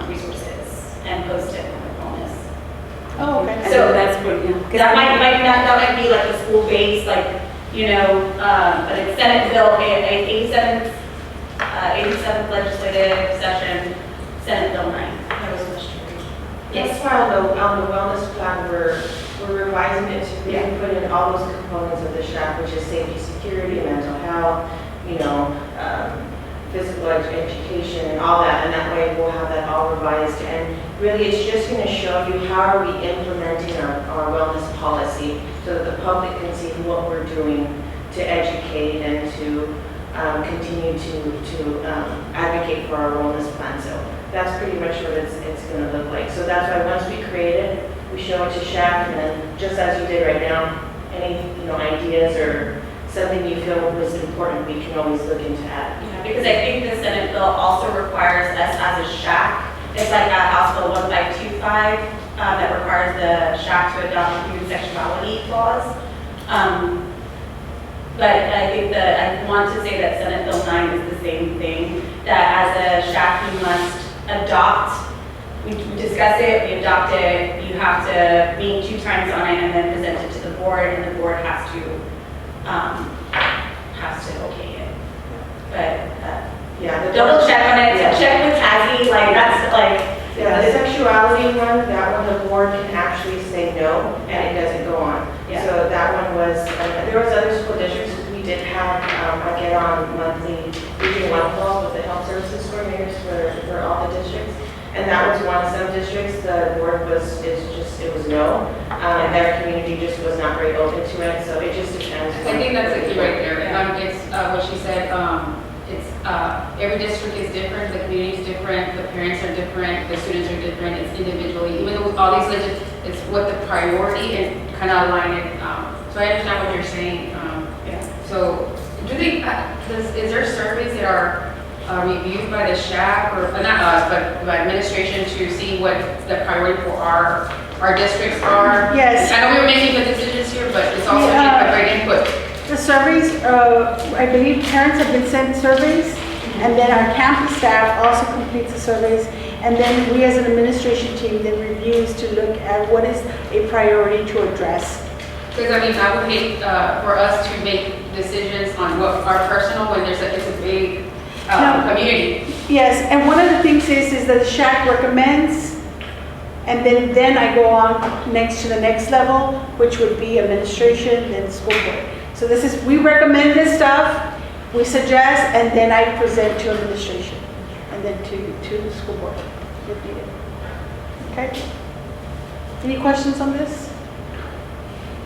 D: resources and post it on their wellness.
A: Oh, okay.
H: So that's what, yeah. 'Cause
D: That might be like a school-based, like, but it's Senate Bill 87th legislative session, Senate Bill 9. That was much.
B: That's why on the wellness plan, we're revising it to really put in all those components of the Shac, which is safety, security, mental health, physical education and all that, and that way we'll have that all revised. And really, it's just going to show you how are we implementing our wellness policy so that the public can see what we're doing to educate and to continue to advocate for our wellness plan. So that's pretty much what it's going to look like. So that's why once we create it, we show it to Shac, and then just as you did right now, any ideas or something you feel was important, we can always look into that.
D: Yeah, because I think the Senate bill also requires us as a Shac, it's like a House Bill 1525 that requires the Shac to adopt human sexuality laws. But I think that I want to say that Senate Bill 9 is the same thing, that as a Shac you must adopt, we discuss it, we adopt it, you have to meet 2 times on it and then present it to the board, and the board has to okay it. But
B: Yeah, the
D: double check on it,
B: Yeah.
D: check with Cassie, like that's like,
B: Yeah, the sexuality one, that one the board can actually say no, and it doesn't go on.
D: Yeah.
B: So that one was, there was other school districts, we did have, I get on monthly region 1 calls with the health services coordinators for all the districts. And that was one, some districts, the board it was no. Their community just was not very open to it, so it just depends.
F: I think that's the key right there. It's what she said, it's every district is different, the community is different, the parents are different, the students are different, it's individually, even though with all these legends, it's what the priority and kind of align it. So I understand what you're saying.
D: yeah.
F: So do they, is there surveys that are reviewed by the Shac, or not us, but by administration to see what the priority for our districts are?
A: Yes.
F: I know we were making the decisions here, but it's also
A: Yeah.
F: a great input.
A: The surveys, I believe parents have been sent surveys, and then our campus staff also completes the surveys, and then we as an administration team then reviews to look at what is a priority to address.
F: Because I mean, I would hate for us to make decisions on what our personal, when it's a big
A: No.
F: community.
A: Yes, and one of the things is that the Shac recommends, and then I go on next to the next level, which would be administration, then school board. So this is, we recommend this stuff, we suggest, and then I present to administration, and then to the school board, if needed. Okay? Any questions on this?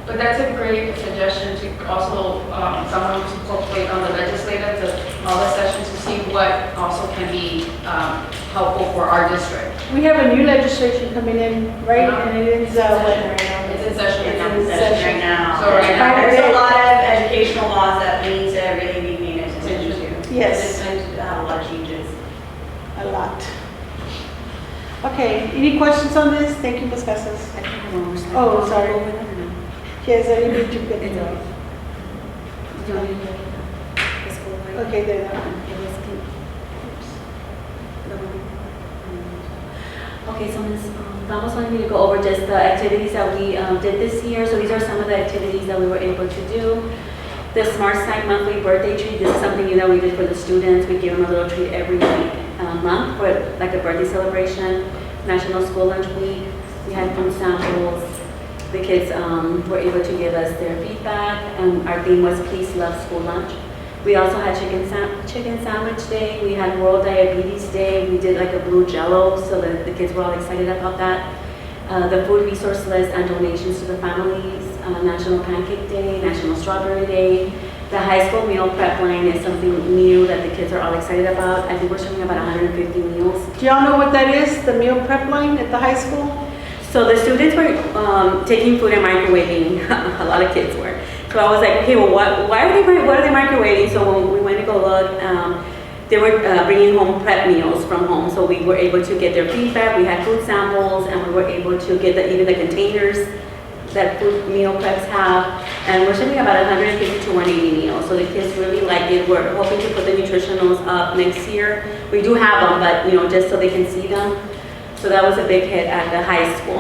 F: But that's a great suggestion to also, someone to incorporate on the legislative, all the sessions to see what also can be helpful for our district.
A: We have a new legislation coming in, right? And it is, what?
F: It's in session right now.
A: It's in session.
D: Right now.
F: So right now,
D: There's a lot of educational laws that we need to really be paying attention to.
A: Yes.
D: It's going to have a lot of changes.
A: A lot. Okay, any questions on this? Thank you, Ms. Casas. Oh, sorry. Yes, I need to get it. Okay, there.
H: Okay, so Ms. Ramos wanted me to go over just the activities that we did this year. So these are some of the activities that we were able to do. The Smart Side monthly birthday treat, this is something we did for the students. We give them a little treat every month for like a birthday celebration. National School Lunch Week, we had food samples. The kids were able to give us their feedback, and our theme was Please Love School Lunch. We also had chicken sandwich day. We had World Diabetes Day. We did like a blue jello, so that the kids were all excited about that. The food resource list and donations to the families. National Pancake Day, National Strawberry Day. The high school meal prep line is something new that the kids are all excited about. I think we're showing about 150 meals.
A: Do y'all know what that is, the meal prep line at the high school?
H: So the students were taking food and microwaving. A lot of kids were. So I was like, okay, well, what are they microwaving? So when we went to go look, they were bringing home prep meals from home. So we were able to get their feedback. We had food samples, and we were able to get even the containers that food meal preps have. And we're shipping about 150 to 180 meals. So the kids really like it. We're hoping to put the nutritionals up next year. We do have them, but just so they can see them. So that was a big hit at the high school.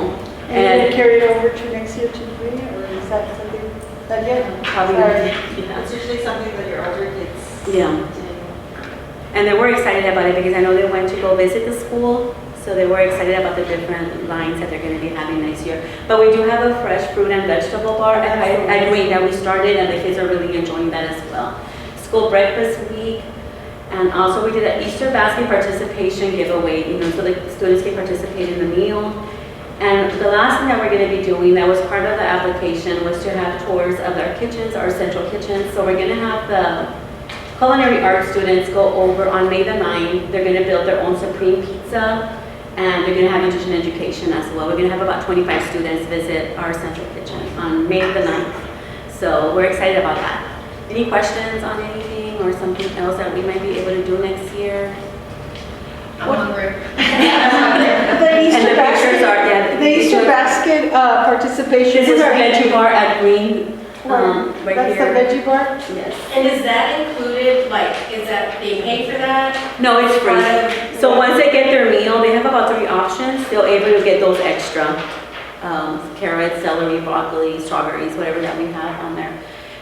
A: And they carry it over to next year to the green, or is that something that yet?
H: Probably,
A: Sorry.
H: yeah.
I: It's usually something that your older kids
H: Yeah.
I: do.
H: And they were excited about it because I know they went to go visit the school. So they were excited about the different lines that they're going to be having next year. But we do have a fresh fruit and vegetable bar at Green that we started, and the kids are really enjoying that as well. School breakfast week, and also we did an Easter basket participation giveaway, so the students can participate in the meal. And the last thing that we're going to be doing that was part of the application was to have tours of our kitchens, our central kitchens. So we're going to have the culinary arts students go over on May the 9th. They're going to build their own supreme pizza. And they're going to have nutrition education as well. We're going to have about 25 students visit our central kitchen on May the 9th. So we're excited about that. Any questions on anything or something else that we might be able to do next year?
F: I'm hungry.
A: The Easter
H: And the pictures
A: basket,
H: are, yeah.
A: the Easter basket participation.
H: This is
A: was
H: our
A: made-
H: veggie bar at Green, right
A: That's the
H: here.
A: veggie bar?
H: Yes.
E: And is that included, is that, they pay for that?
H: No, it's free. So once they get their meal, they have about 3 options. They're able to get those extra. Carrots, celery, broccoli, strawberries, whatever that we have on there.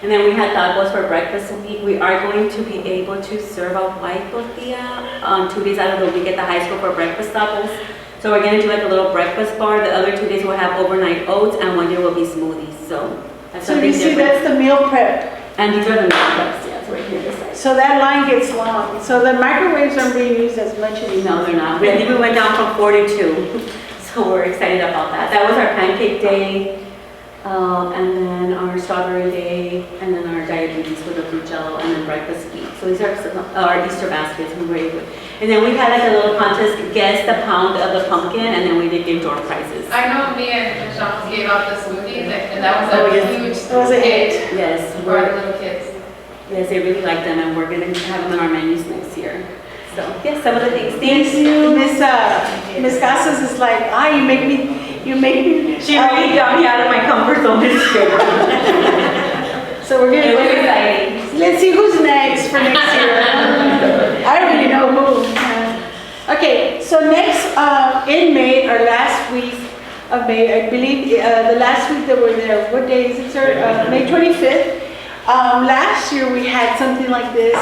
H: And then we had tacos for breakfast a week. We are going to be able to serve a white tortilla on 2 days out of the week at the high school for breakfast tacos. So we're gonna do like a little breakfast bar. The other 2 days we'll have overnight oats, and 1 day will be smoothies. So that's
A: So
H: something
A: you see,
H: different.
A: that's the meal prep.
H: And these are the meal preps, yes, right here this side.
A: So that line gets long. So the microwaves aren't being used as much anymore.
H: No, they're not. I think we went down from 4 to 2. So we're excited about that. That was our pancake day, and then our strawberry day, and then our diabetes with the fruit jello, and then breakfast week. So these are our Easter baskets. We were able, and then we had like a little contest, guess the pound of the pumpkin, and then we did give door prizes.
F: I know me and Shac gave out the smoothies, and that was
H: Oh,
F: a
H: yes.
F: huge
A: That was a hit.
H: Yes,
F: for the little kids.
H: yes, they really like them, and we're gonna have them in our menus next year. So yes, some of the things.
A: Thank you. Miss Casas is like, you make me.
H: She really got me out of my comfort zone this year.
A: So we're
H: It was
A: gonna,
H: exciting.
A: let's see who's next for next year. I already know who. Okay, so next, in May, our last week of May, I believe, the last week that we're there, what day is it, sir? May 25th. Last year we had something like this,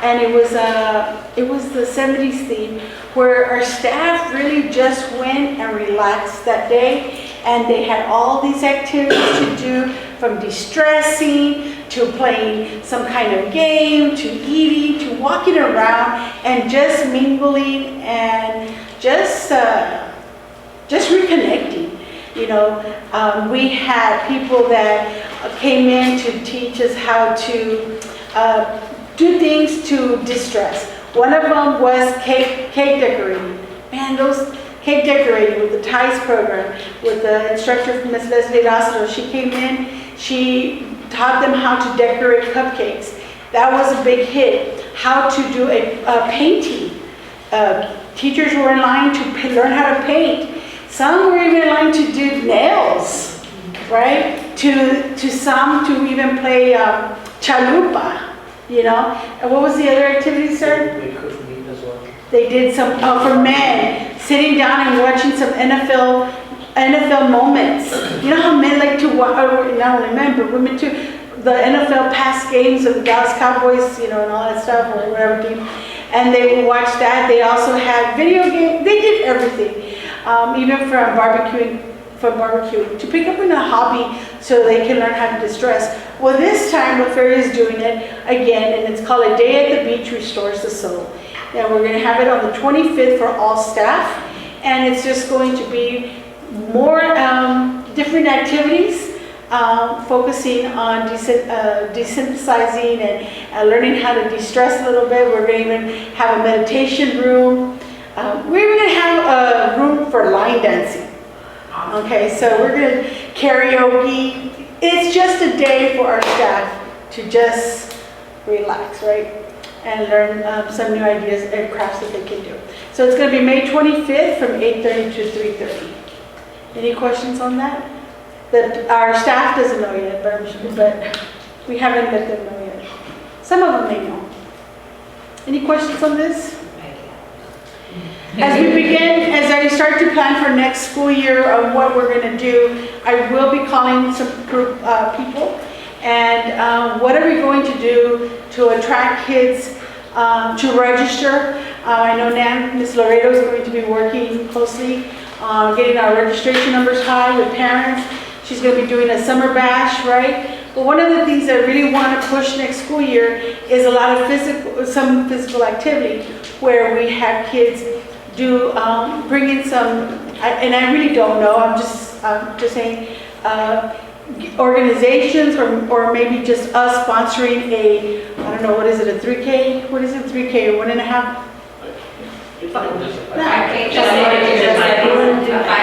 A: and it was the 70s theme, where our staff really just went and relaxed that day, and they had all these activities to do, from de-stressing to playing some kind of game to eating to walking around and just mingling and just reconnecting. We had people that came in to teach us how to do things to distress. One of them was cake decorating. Man, those cake decorating with the TIES program, with the instructor, Ms. Leslie Lassiter. She came in, she taught them how to decorate cupcakes. That was a big hit. How to do a painting. Teachers were in line to learn how to paint. Some were even in line to do nails, right? To some to even play chalupa, And what was the other activity, sir?
G: They cook meat as well.
A: They did some, for men, sitting down and watching some NFL moments. You know how men like to watch, not only men, but women too, the NFL past games of the Dallas Cowboys, and all that stuff, or whatever team. And they would watch that. They also had video games. They did everything. Even from barbecuing, to pick up in a hobby so they can learn how to distress. Well, this time, La Feria is doing it again, and it's called A Day at the Beach Restores the Soul. And we're going to have it on the 25th for all staff, and it's just going to be more different activities. focusing on desynthesizing and learning how to de-stress a little bit. We're going to even have a meditation room. We're even going to have a room for line dancing. Okay, so we're going to karaoke. It's just a day for our staff to just relax, right? And learn some new ideas and crafts that they can do. So it's going to be May 25th from 8:30 to 3:30. Any questions on that? That our staff doesn't know yet, but we haven't let them know yet. Some of them may know. Any questions on this? As we begin, as I start to plan for next school year of what we're going to do, I will be calling some group people. And what are we going to do to attract kids to register? I know Miss Laredo is going to be working closely on getting our registration numbers high with parents. She's going to be doing a summer bash, right? But one of the things I really want to push next school year is a lot of some physical activity where we have kids do bring in some, and I really don't know. I'm just saying. Organizations or maybe just us sponsoring a, I don't know, what is it, a 3K? What is it, 3K or 1.5?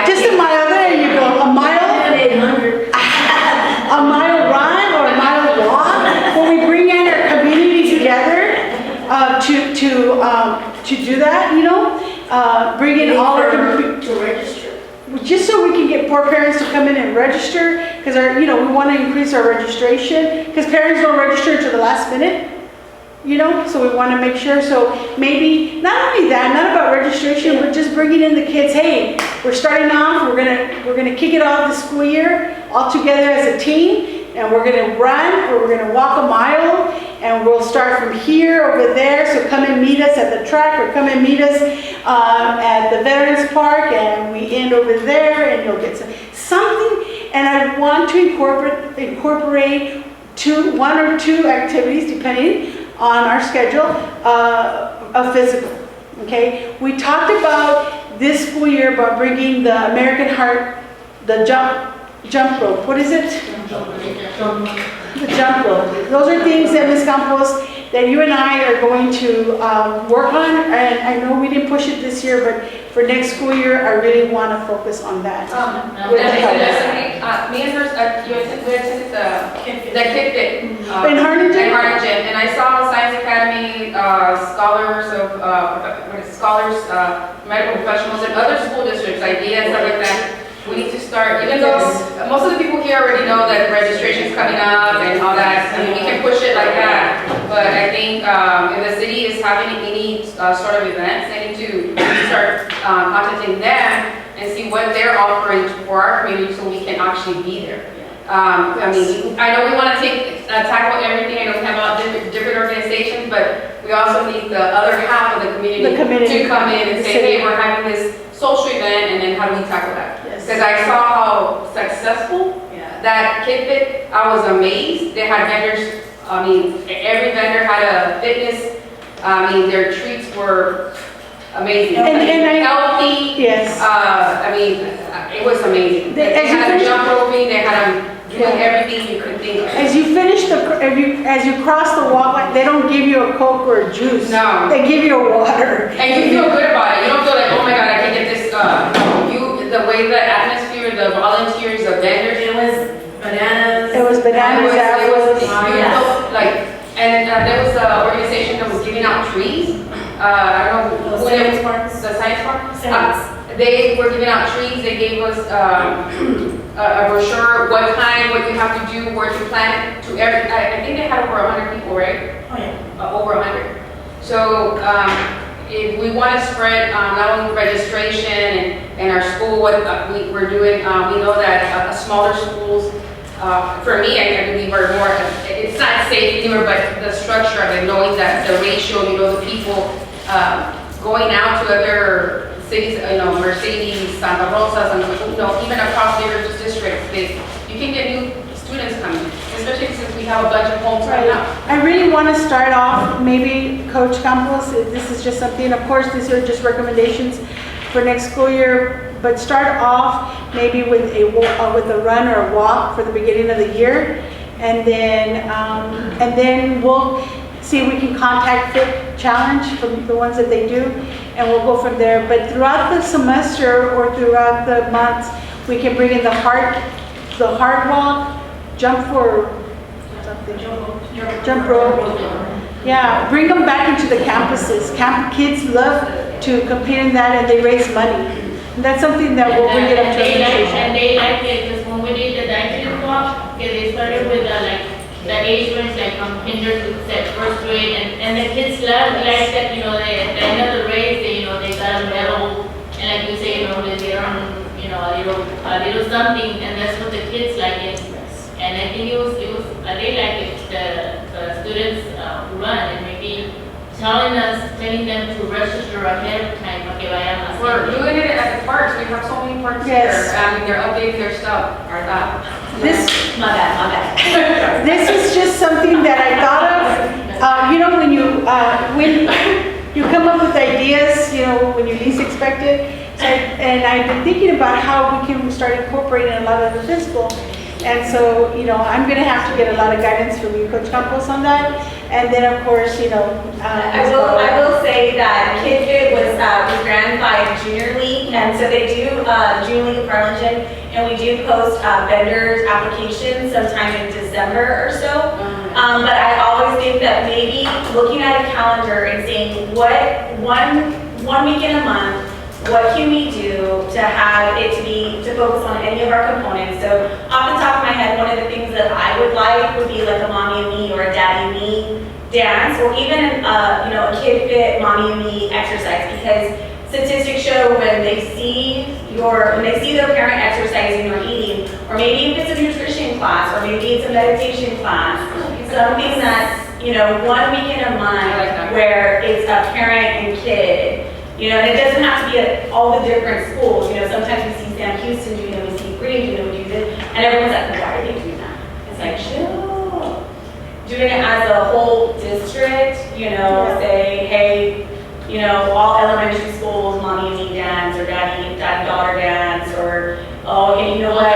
A: Just a mile, there you go, a mile? A mile run or a mile walk, where we bring in our community together to do that, you know? Bring in all our community.
E: To register.
A: Just so we can get more parents to come in and register, because we want to increase our registration, because parents don't register until the last minute, so we want to make sure. So maybe not only that, not about registration, but just bringing in the kids. Hey, we're starting off. We're gonna kick it off this school year all together as a team, and we're gonna run or we're gonna walk a mile, and we'll start from here over there. So come and meet us at the track, or come and meet us at the Veterans Park, and we end over there, and you'll get something. And I want to incorporate one or two activities, depending on our schedule, of physical. Okay, we talked about this school year about bringing the American Heart, the jump rope. What is it? The jump rope. Those are things that Ms. Campos, that you and I are going to work on. And I know we didn't push it this year, but for next school year, I really want to focus on that.
F: Me and her, we attended the Kid Fit
A: in Harlingen,
F: and I saw Science Academy scholars, medical professionals, and other school districts, ideas, stuff like that. We need to start, even though most of the people here already know that registration is coming up and all that. I mean, we can push it like that. But I think if the city is having any sort of events, they need to start contacting them and see what they're offering for our community so we can actually be there. I mean, I know we want to tackle everything. I know we have a lot of different organizations, but we also need the other half of the community to come in and say, hey, we're having this social event, and then how do we tackle that? Because I saw how successful that Kid Fit, I was amazed. They had vendors, I mean, every vendor had a fitness, I mean, their treats were amazing. And healthy.
A: Yes.
F: I mean, it was amazing. They had a jump roping, they had doing everything you could think of.
A: As you finish as you cross the walk line, they don't give you a Coke or a juice.
F: No.
A: They give you a water.
F: And you feel good about it. You don't feel like, oh my God, I can get this. The way the atmosphere, the volunteers, the vendors.
E: It was bananas.
A: It was bananas.
F: And there was an organization that was giving out trees. I don't know. The Science Park. They were giving out trees. They gave us a brochure, what time, what you have to do, where to plant it. I think they had over 100 people, right?
E: Oh yeah.
F: Over 100. So if we want to spread not only registration and our school, what we're doing, we know that smaller schools, for me, I believe are more, it's not safe anymore, but the structure of it, knowing that the ratio, the people going out to other cities, Mercedes, Santa Rosa, even across bigger districts, you can get new students coming, especially since we have a bunch of homes right now.
A: I really want to start off, maybe Coach Campos, this is just something, of course, these are just recommendations for next school year, but start off maybe with with a run or a walk for the beginning of the year. And then we'll see if we can contact Fit Challenge from the ones that they do, and we'll go from there. But throughout the semester or throughout the months, we can bring in the heart walk, jump rope. Yeah, bring them back into the campuses. Kids love to compete in that, and they raise money. And that's something that we'll bring it up to administration.
C: And they like it, because when we did the dietary walk, they started with like the age range, like from kinder to first grade, and the kids love like that, you know, they, at the end of the race, they got a medal, and like you say, they get on, a little something, and that's what the kids like it. And I think they like it, the students who run, and maybe telling them to register ahead of time, okay,
F: We're doing it at the parks, we have so many parks here,
A: Yes.
F: they're updating their stuff,
D: My bad.
A: This is just something that I thought of. When you come up with ideas, when you least expect it. And I've been thinking about how we can start incorporating a lot of the physical. And so, I'm going to have to get a lot of guidance from you, Coach Campos, on that. And then, of course,
D: I will say that Kid Fit was ran by Junior League, and so they do Junior League of Harlingen, and we do post vendors applications sometime in December or so. But I always think that maybe looking at a calendar and saying what one week in a month, what can we do to have it to focus on any of our components? So off the top of my head, one of the things that I would like would be like a mommy and me or a daddy and me dance, or even a Kid Fit mommy and me exercise, because statistics show when they see their parent exercising or eating, or maybe if it's a nutrition class, or maybe it's a meditation class, something that's 1 week in a month where it's a parent and kid. And it doesn't have to be at all the different schools. Sometimes we see Sam Houston doing it, we see Green doing it, we do this, and everyone's like, why are they doing that? It's like, chill. Doing it as a whole district, say, hey, all elementary schools, mommy and me dance, or daddy daughter dance, or, oh, okay, you know what?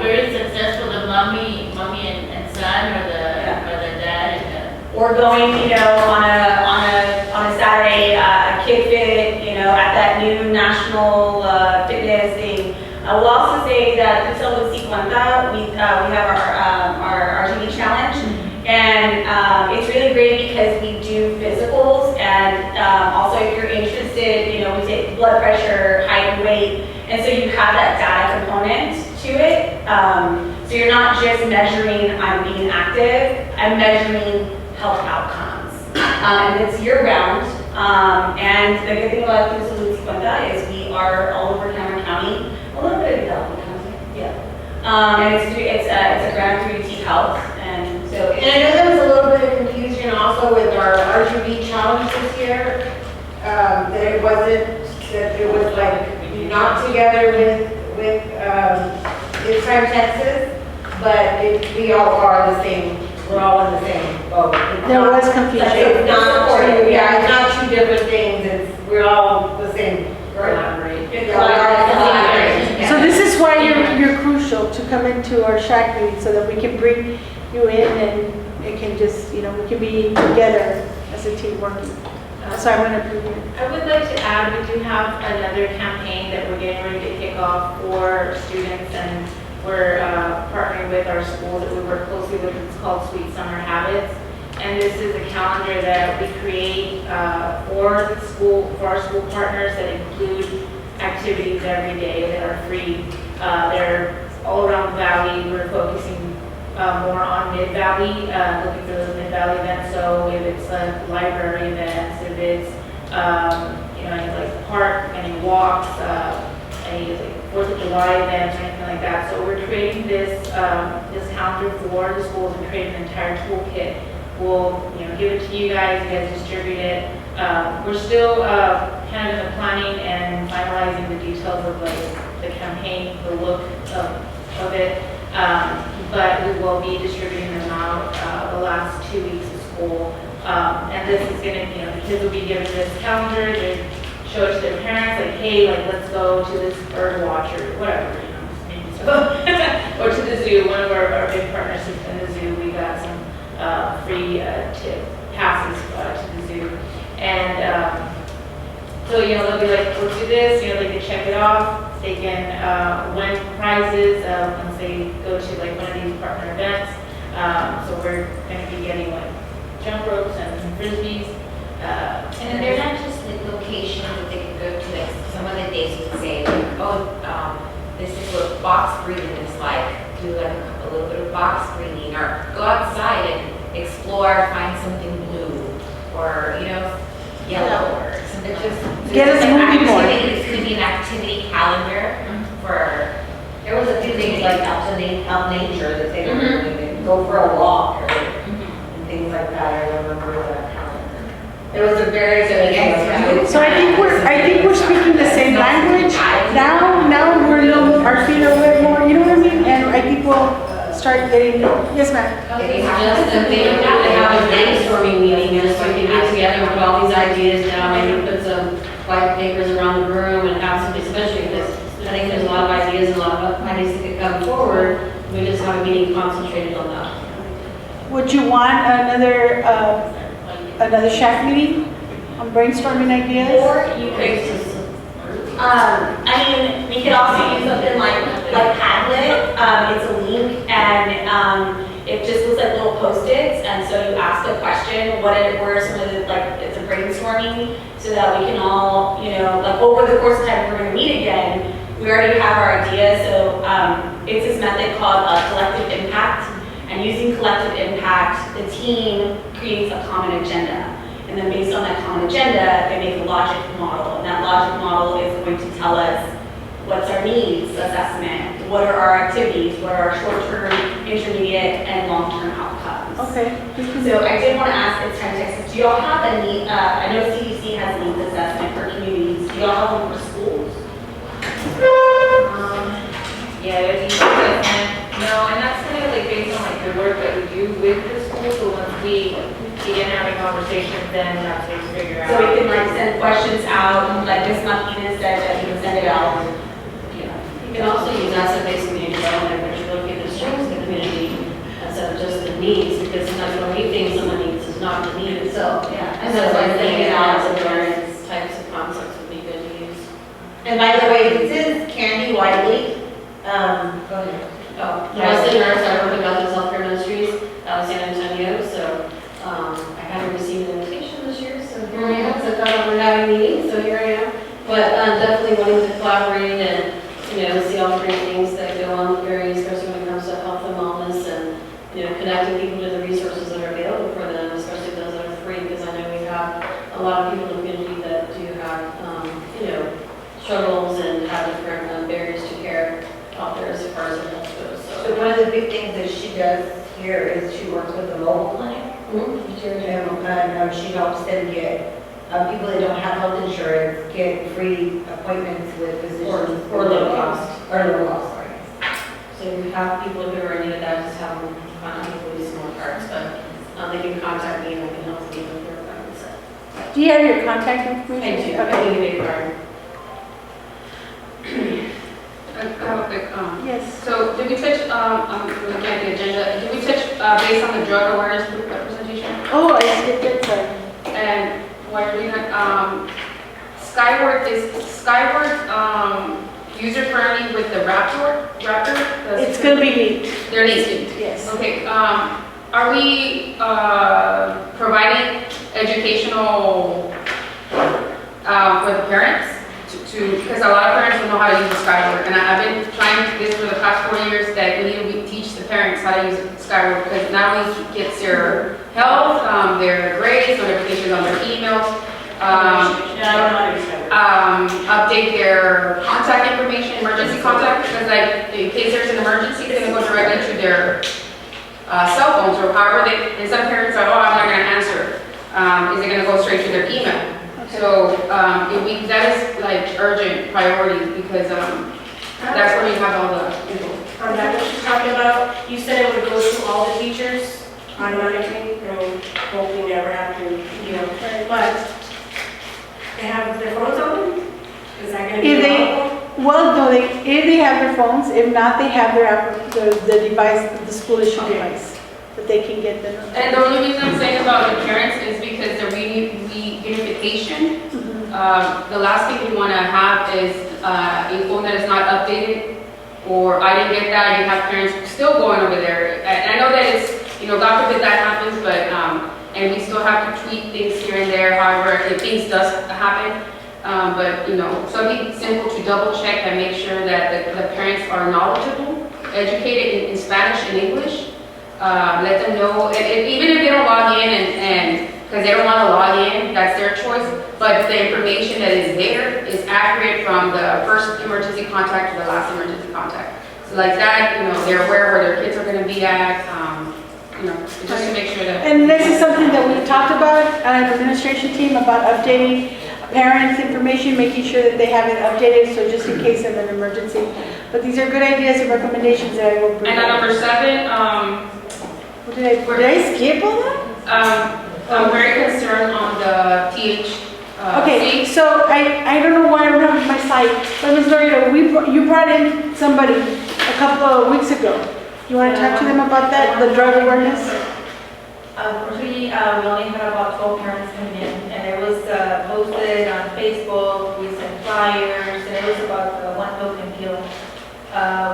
C: Very successful, the mommy and son, or the dad and
D: or going, on a Saturday, Kid Fit, at that new national fitness thing. I will also say that this is we have our RGB challenge, and it's really great because we do physicals, and also if you're interested, we take blood pressure, height, and weight, and so you have that data component to it. So you're not just measuring I'm being active, I'm measuring health outcomes. And it's year-round. And the good thing about Cruz Salud 50 is we are all over Cameron County, a little bit of Hidalgo County, yeah. And it's a grant through UT Health, and so.
B: And I know there was a little bit of confusion also with our RGB challenge this year, that it was like not together with Inside Texas, but we all are the same. We're all in the same boat.
A: There was confusion.
B: It's not two different things. We're all the same. Collaborate.
A: So this is why you're crucial to come into our Shac meeting, so that we can bring you in, and it can just, we can be together as a team working. So I'm going to approve it.
C: I would like to add, we do have another campaign that we're getting ready to kick off for students, and we're partnering with our school that we work closely with. It's called Sweet Summer Habits, and this is a calendar that we create for our school partners that include activities every day that are free. They're all around the valley. We're focusing more on Mid-Valley, looking for those Mid-Valley events. So if it's library events, if it's any like park, any walks, any like 4th of July events or anything like that. So we're creating this calendar for the schools and creating an entire toolkit. We'll give it to you guys distribute it. We're still kind of in the planning and finalizing the details of the campaign, the look of it. But we will be distributing them out the last 2 weeks of school. And this is going to, the kids will be given this calendar. They're show it to their parents, like, hey, like, let's go to this bird watch or whatever, you know, maybe so. Or to the zoo. One of our big partners is in the zoo. We got some free passes to the zoo. And so, you know, they'll be like, let's do this, you know, they can check it off. They can win prizes once they go to like one of these partner events. So we're going to be getting like jump ropes and frisbees.
J: And then they're not just like locations that they can go to, like some of the days you can say, like, oh, this is what box breathing is like, do like a little bit of box breathing, or go outside and explore, find something blue, or, you know, yellow, or something like that.
A: Get us moving more.
J: This could be an activity calendar for,
I: There was a few things like out nature that they were doing, go for a walk, or and things like that, I remember the calendar. There was a very good.
A: So I think we're speaking the same language. Now we're our feet are a little more, you know what I mean? And I think we'll start getting, yes ma'am.
D: It's just that they have to have a brainstorming meeting, just so we can get together and put all these ideas down, maybe put some white papers around the room and have something, especially because I think there's a lot of ideas, a lot of ideas that could come forward. We just have a meeting concentrated on that.
A: Would you want another Shac meeting on brainstorming ideas?
D: Or you could just, I mean, we could also use something like Padlet. It's a link and it just looks like little Post-its. And so you ask a question, what are some of the, like, it's a brainstorming so that we can all, you know, like over the course of time, we're going to meet again. We already have our idea. So it's this method called collective impact. And using collective impact, the team creates a common agenda. And then based on that common agenda, they make a logic model. And that logic model is going to tell us what's our needs assessment, what are our activities, what are our short-term, intermediate, and long-term outcomes.
A: Okay.
D: So I did want to ask, it's time to Texas, do y'all have a need, I know CDC has needs assessment for communities. Do y'all have one for schools?
C: Yeah, there's needs assessment. No, and that's kind of like based on like the work that we do with the school. So once we begin having conversations, then that's what we figure out.
D: So we can like send questions out, like Ms. Martinez said that you can send it out.
C: Yeah.
D: You can also use asset-based community development, which will look at the strengths of the community instead of just the needs, because sometimes when we think someone needs is not the need itself.
J: yeah.
D: And so I think it out of various types of concepts would be good to use.
I: And by the way, this is Candy Wiley. Go ahead.
D: Oh, when I was a nurse, I worked at Bethel Healthcare Ministries out of San Antonio, so I haven't received an invitation this year, so here I am. So I thought we're having meetings, so here I am. But definitely wanting to collaborate and, you know, see all the great things that go on with areas, especially when it comes to health and wellness and, you know, connecting people to the resources that are available for them, especially those that are free, because I know we have a lot of people in the community that do have, you know, struggles and have different barriers to care out there as far as their health goes.
I: So one of the big things that she does here is she works with the mobile clinic. And she helps them get, people that don't have health insurance, get free appointments with physicians.
D: Or low cost.
I: Or low cost, sorry.
D: So we have people who are in need of that, just have them find people with small cards, but they can contact me and I can help them with their appointments.
A: Do you have your contact
D: I
A: information?
D: do, I
A: Okay.
D: think a big card.
F: I have a quick,
A: Yes.
F: so did we touch, I'm looking at the agenda, did we touch, based on the drug awareness group representation?
A: Oh, I skipped it, sorry.
F: And while you're doing that, Skyward user-friendly with the Raptor?
A: It's gonna be neat.
F: They're neat.
A: Yes.
F: Okay, are we, providing educational, for the parents? Because a lot of parents don't know how to use the Skyward, and I've been trying this for the past 4 years, that we need to teach the parents how to use Skyward, because not only gets their health, their grades, notifications on their emails, update their contact information, emergency contact, because like, in case there's an emergency, it's gonna go directly to their cell phones, or however and some parents are, oh, I'm not gonna answer. Is it gonna go straight to their email? So, that is like urgent priority, because, that's where you have all the info.
B: That what she's talking about, you said it would go to all the teachers automatically, hoping never have to, you know, but they have their phones on them,
D: Is that gonna
A: If
D: be
A: they,
D: available?
A: well, no, if they have their phones, if not, they have the device, the school issue
F: Okay.
A: device, that they can get them.
F: And the only reason I'm saying about the parents is because the reunification, the last thing we want to have is a phone that is not updated, or I didn't get that, you have parents still going over there. And I know that it's, God forbid that happens, but, and we still have to tweak things here and there, however, if things does happen. But, something simple to double check and make sure that the parents are knowledgeable, educated in Spanish and English. Let them know, even if they don't log in and because they don't want to log in, that's their choice, but the information that is there is accurate from the first emergency contact to the last emergency contact. So like that, they're aware where their kids are going to be at, just to make sure that.
A: And this is something that we've talked about, the administration team, about updating parents' information, making sure that they have it updated, so just in case of an emergency. But these are good ideas and recommendations that I will bring.
F: And at number 7,
A: Did I skip all that?
F: I'm very concerned on the TH.
A: Okay, so I don't know why I don't have my slide, but Ms. Loretta, you brought in somebody a couple of weeks ago. You want to talk to them about that, the drug awareness?
K: Unfortunately, we only had about 12 parents come in, and it was posted on Facebook, we sent flyers, and it was about the one milk and peel.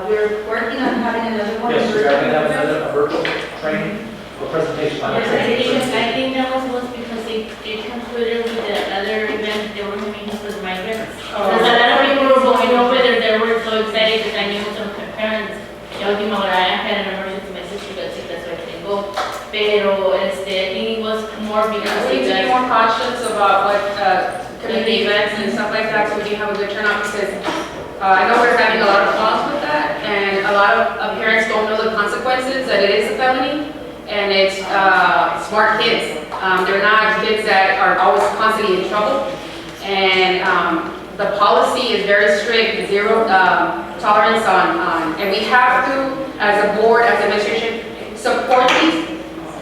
K: We're working on having another one.
G: Yes, we're going to have another virtual training or presentation.
E: I think that was because they concluded with the other event they were having for the migrants. Because a lot of people were going over there, they were so excited because I knew some parents, la última hora, I had an emergency message to go sick, that's why I couldn't go. Pero I think it was more because
F: We need to be more cautious about what community events and stuff like that, so we can have a good turnout, because I know we're having a lot of calls with that, and a lot of parents don't know the consequences, that it is a felony, and it's smart kids. They're not kids that are always constantly in trouble, and the policy is very strict, zero tolerance on, and we have to, as a board, as administration, support these,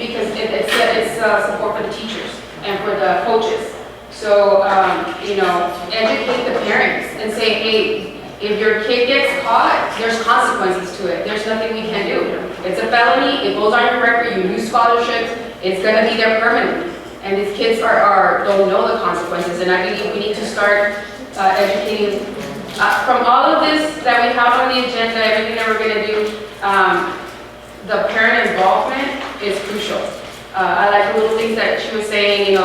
F: because it's support for the teachers and for the coaches. So, educate the parents and say, hey, if your kid gets caught, there's consequences to it. There's nothing we can do. It's a felony, it goes on your record, you lose scholarships, it's gonna be there permanently. And these kids don't know the consequences, and I believe we need to start educating. From all of this that we have on the agenda, everything that we're gonna do, the parent involvement is crucial. I like the little things that she was saying,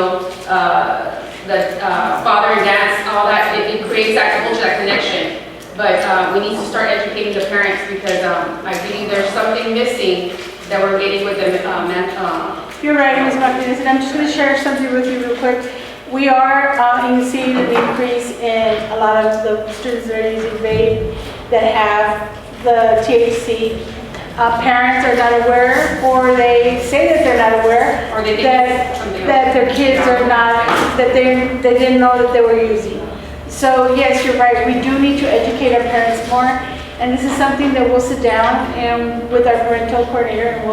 F: that father and dads, all that, it creates that culture, that connection. But we need to start educating the parents, because I believe there's something missing that we're getting with the
A: You're right, Ms. Martinez, and I'm just going to share something with you real quick. We are seeing an increase in a lot of the students that are using vape that have the THC. Parents are not aware, or they say that they're not aware,
F: or they think
A: that their kids are not, that they didn't know that they were using. So yes, you're right, we do need to educate our parents more, and this is something that we'll sit down and with our parental coordinator, and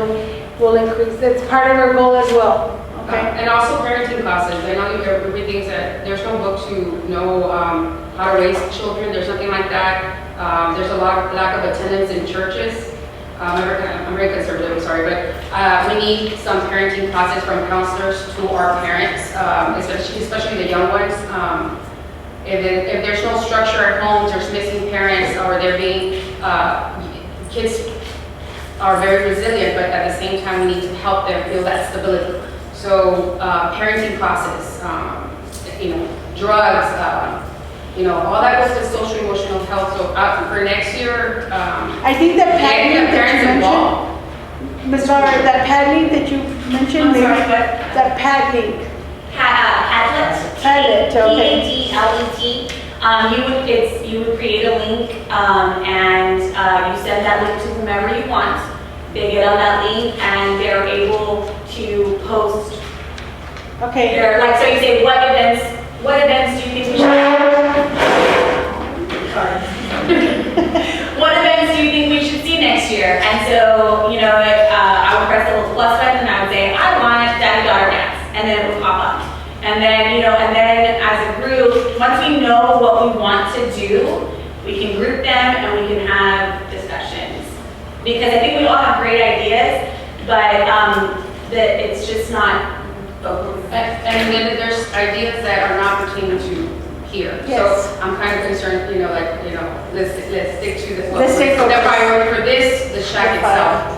A: we'll increase. That's part of our goal as well. Okay.
F: And also parenting classes. I know everything's that there's no book to know how to raise children. There's nothing like that. There's a lack of attendance in churches. I'm very conservative, I'm sorry, but we need some parenting classes from counselors to our parents, especially the young ones. If there's no structure at home, there's missing parents, or they're being, kids are very resilient, but at the same time, we need to help them feel that stability. So parenting classes, drugs, all that goes to social emotional health. So for next year,
A: I think that paddling that
F: parents
A: you
F: involved.
A: mentioned, Ms. Laura, that paddling that you mentioned,
D: I'm
A: maybe
D: sorry, what?
A: that paddling.
D: Padlet.
A: Padlet, okay.
D: Padlet. You would create a link, and you send that link to whomever you want. They get on that link, and they're able to post.
A: Okay.
D: So you say, what events do you think we should? Sorry. What events do you think we should see next year? And so, I would press the little plus button, and I would say, I want daddy-daughter dance, and then it would pop up. And then, and then as a group, once we know what we want to do, we can group them and we can have discussions. Because I think we all have great ideas, but that it's just not focused.
F: And then there's ideas that are not pertaining to here.
A: Yes.
F: So I'm kind of concerned, let's stick to the,
A: Let's stay
F: the
A: focused.
F: priority for this, the Shac itself.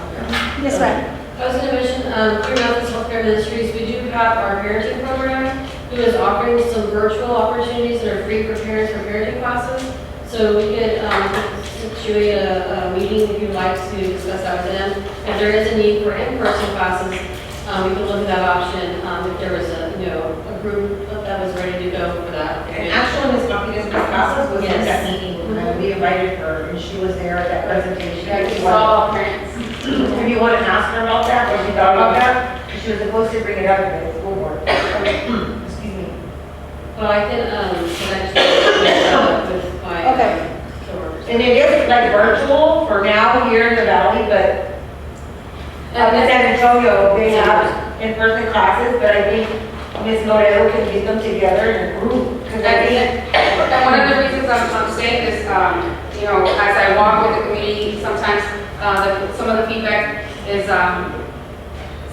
A: Yes, ma'am.
L: I was going to mention, through Mountains Healthcare Ministries, we do have our parenting program, who is offering some virtual opportunities that are free for parents for parenting classes. So we could situate a meeting if you'd like to discuss that with them. If there is a need for in-person classes, we could look at that option if there was a group that was ready to go for that.
I: And actually, Ms. Martinez Casas was at that meeting, and we invited her, and she was there at that presentation.
F: It's all parents.
I: If you want to ask her about that, or she thought about that, she was supposed to bring it up at the school board. Excuse me.
L: Well, I can connect with my
A: Okay.
L: coworkers.
I: And it is like virtual for now here in the valley, but up in San Antonio, they have in-person classes, but I think Ms. Moreno can get them together in a group. Because I think,
F: And one of the reasons I'm saying this, as I walk with the community, sometimes some of the feedback is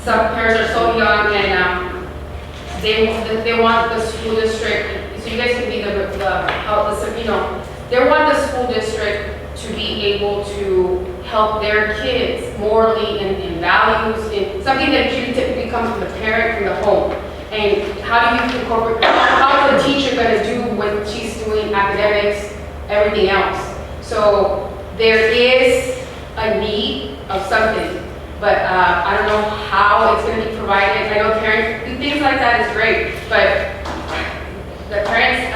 F: some parents are so young and they want the school district, so you guys can be they want the school district to be able to help their kids morally in values, in something that usually typically comes from the parent, from the home. And how do you incorporate, how is the teacher going to do when she's doing academics, everything else? So there is a need of something, but I don't know how it's going to be provided. I know parents, things like that is great, but the parents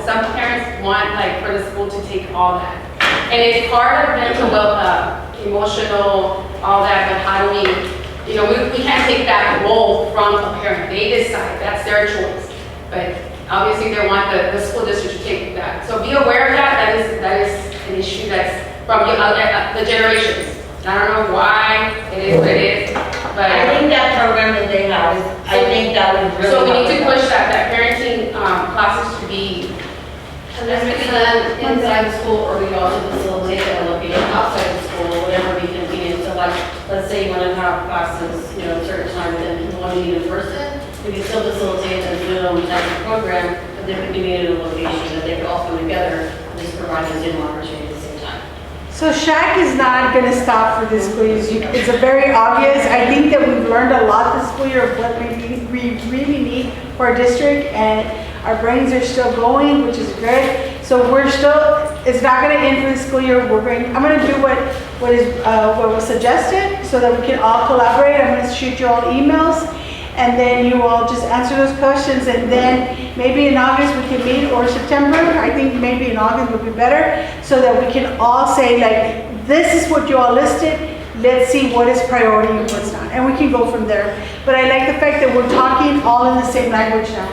F: some parents want for the school to take all that. And it's part of mental emotional, all that, but how do we can't take that role from a parent. They decide, that's their choice. But obviously they want the school district to take that. So be aware of that. That is an issue that's from the generations. I don't know why it is what it is, but
I: I think that program that they have is, I think that would really.
F: so we need to
I: help.
F: push that parenting classes to be.
L: And this can be done inside the school, or we can also facilitate a location outside the school, whatever we can be in. So let's say you want to have classes, a certain time, and then people want to meet in person, we can still facilitate a Zoom type of program, but then we can meet in a location that they can all come together and just provide a Zoom opportunity at the same time.
A: So Shac is not going to stop for this school year. It's a very obvious. I think that we've learned a lot this school year of what we really need for our district, and our brains are still going, which is good. So it's not going to end for the school year. I'm going to do what was suggested so that we can all collaborate. I'm going to shoot you all emails, and then you all just answer those questions, and then maybe in August we can meet, or September. I think maybe in August would be better, so that we can all say this is what you all listed. Let's see what is priority and what's not, and we can go from there. But I like the fact that we're talking all in the same language now.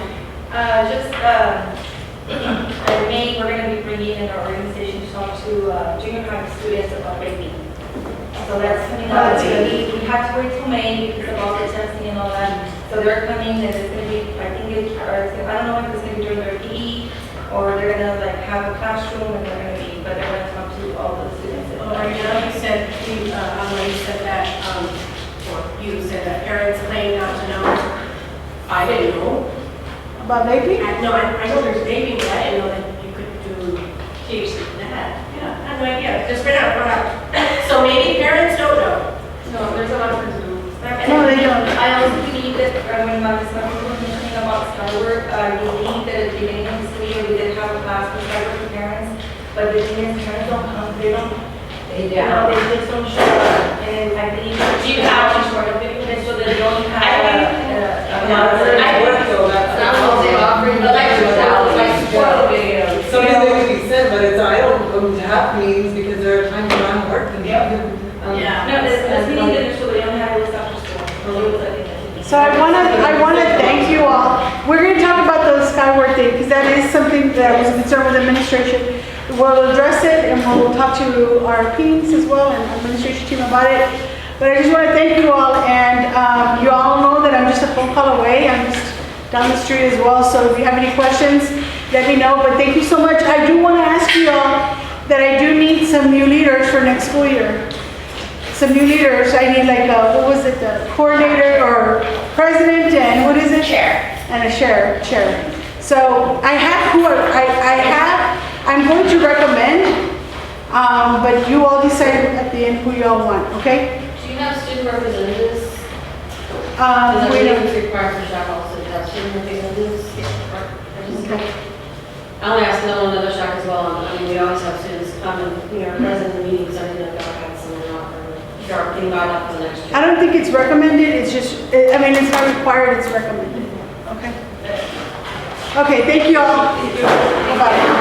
K: In May, we're going to be bringing in our organization to talk to junior high students about vaping. So that's coming up. We have to wait till May because of all the testing and all that. So they're coming, and it's going to be, I don't know if it's going to be during their PE, or they're going to have a classroom, and they're going to be, but they're going to talk to all the students.
M: You said, you said that, or you said that parents claim not to know. I didn't know.
A: About vaping?
M: I know there's vaping, but I didn't know that you could do THC that. Yeah, I had no idea. Just right out. So maybe parents don't know.
F: No, there's a lot of things to do.
A: No, they don't.
K: I also believe that when my son was mentioning about Skyward, I believe that at the beginning of the school year, we did have a class for Skyward for parents, but the thing is, parents don't come, they just don't show up, and I believe.
M: Do you have any sort of video?
K: So they don't have
N: Something that could be said, but I don't go to have meetings because there are times when I'm working.
K: No, this meeting didn't show, they don't have it after school.
A: So I want to thank you all. We're going to talk about the Skyward thing, because that is something that I was concerned with administration. We'll address it, and we'll talk to our teams as well and administration team about it. But I just want to thank you all, and you all know that I'm just a phone call away. I'm just down the street as well. So if you have any questions, let me know. But thank you so much. I do want to ask you all that I do need some new leaders for next school year. Some new leaders. I need like a, what was it, the coordinator or president and what is it?
J: Chair.
A: And a chair. So I have who I'm going to recommend, but you all decide at the end who you all want, okay?
L: Do you have student representatives? Is
A: We
L: that
A: don't-
L: what's required for Shac also to have student representatives?
A: Okay.
L: I only ask them on another Shac as well. I mean, we always have students come and, are present in the meetings, everything like that, had someone out or if you're thinking about that for the next year.
A: I don't think it's recommended, it's just, I mean, it's not required, it's recommended, okay? Okay, thank you all. Bye-bye.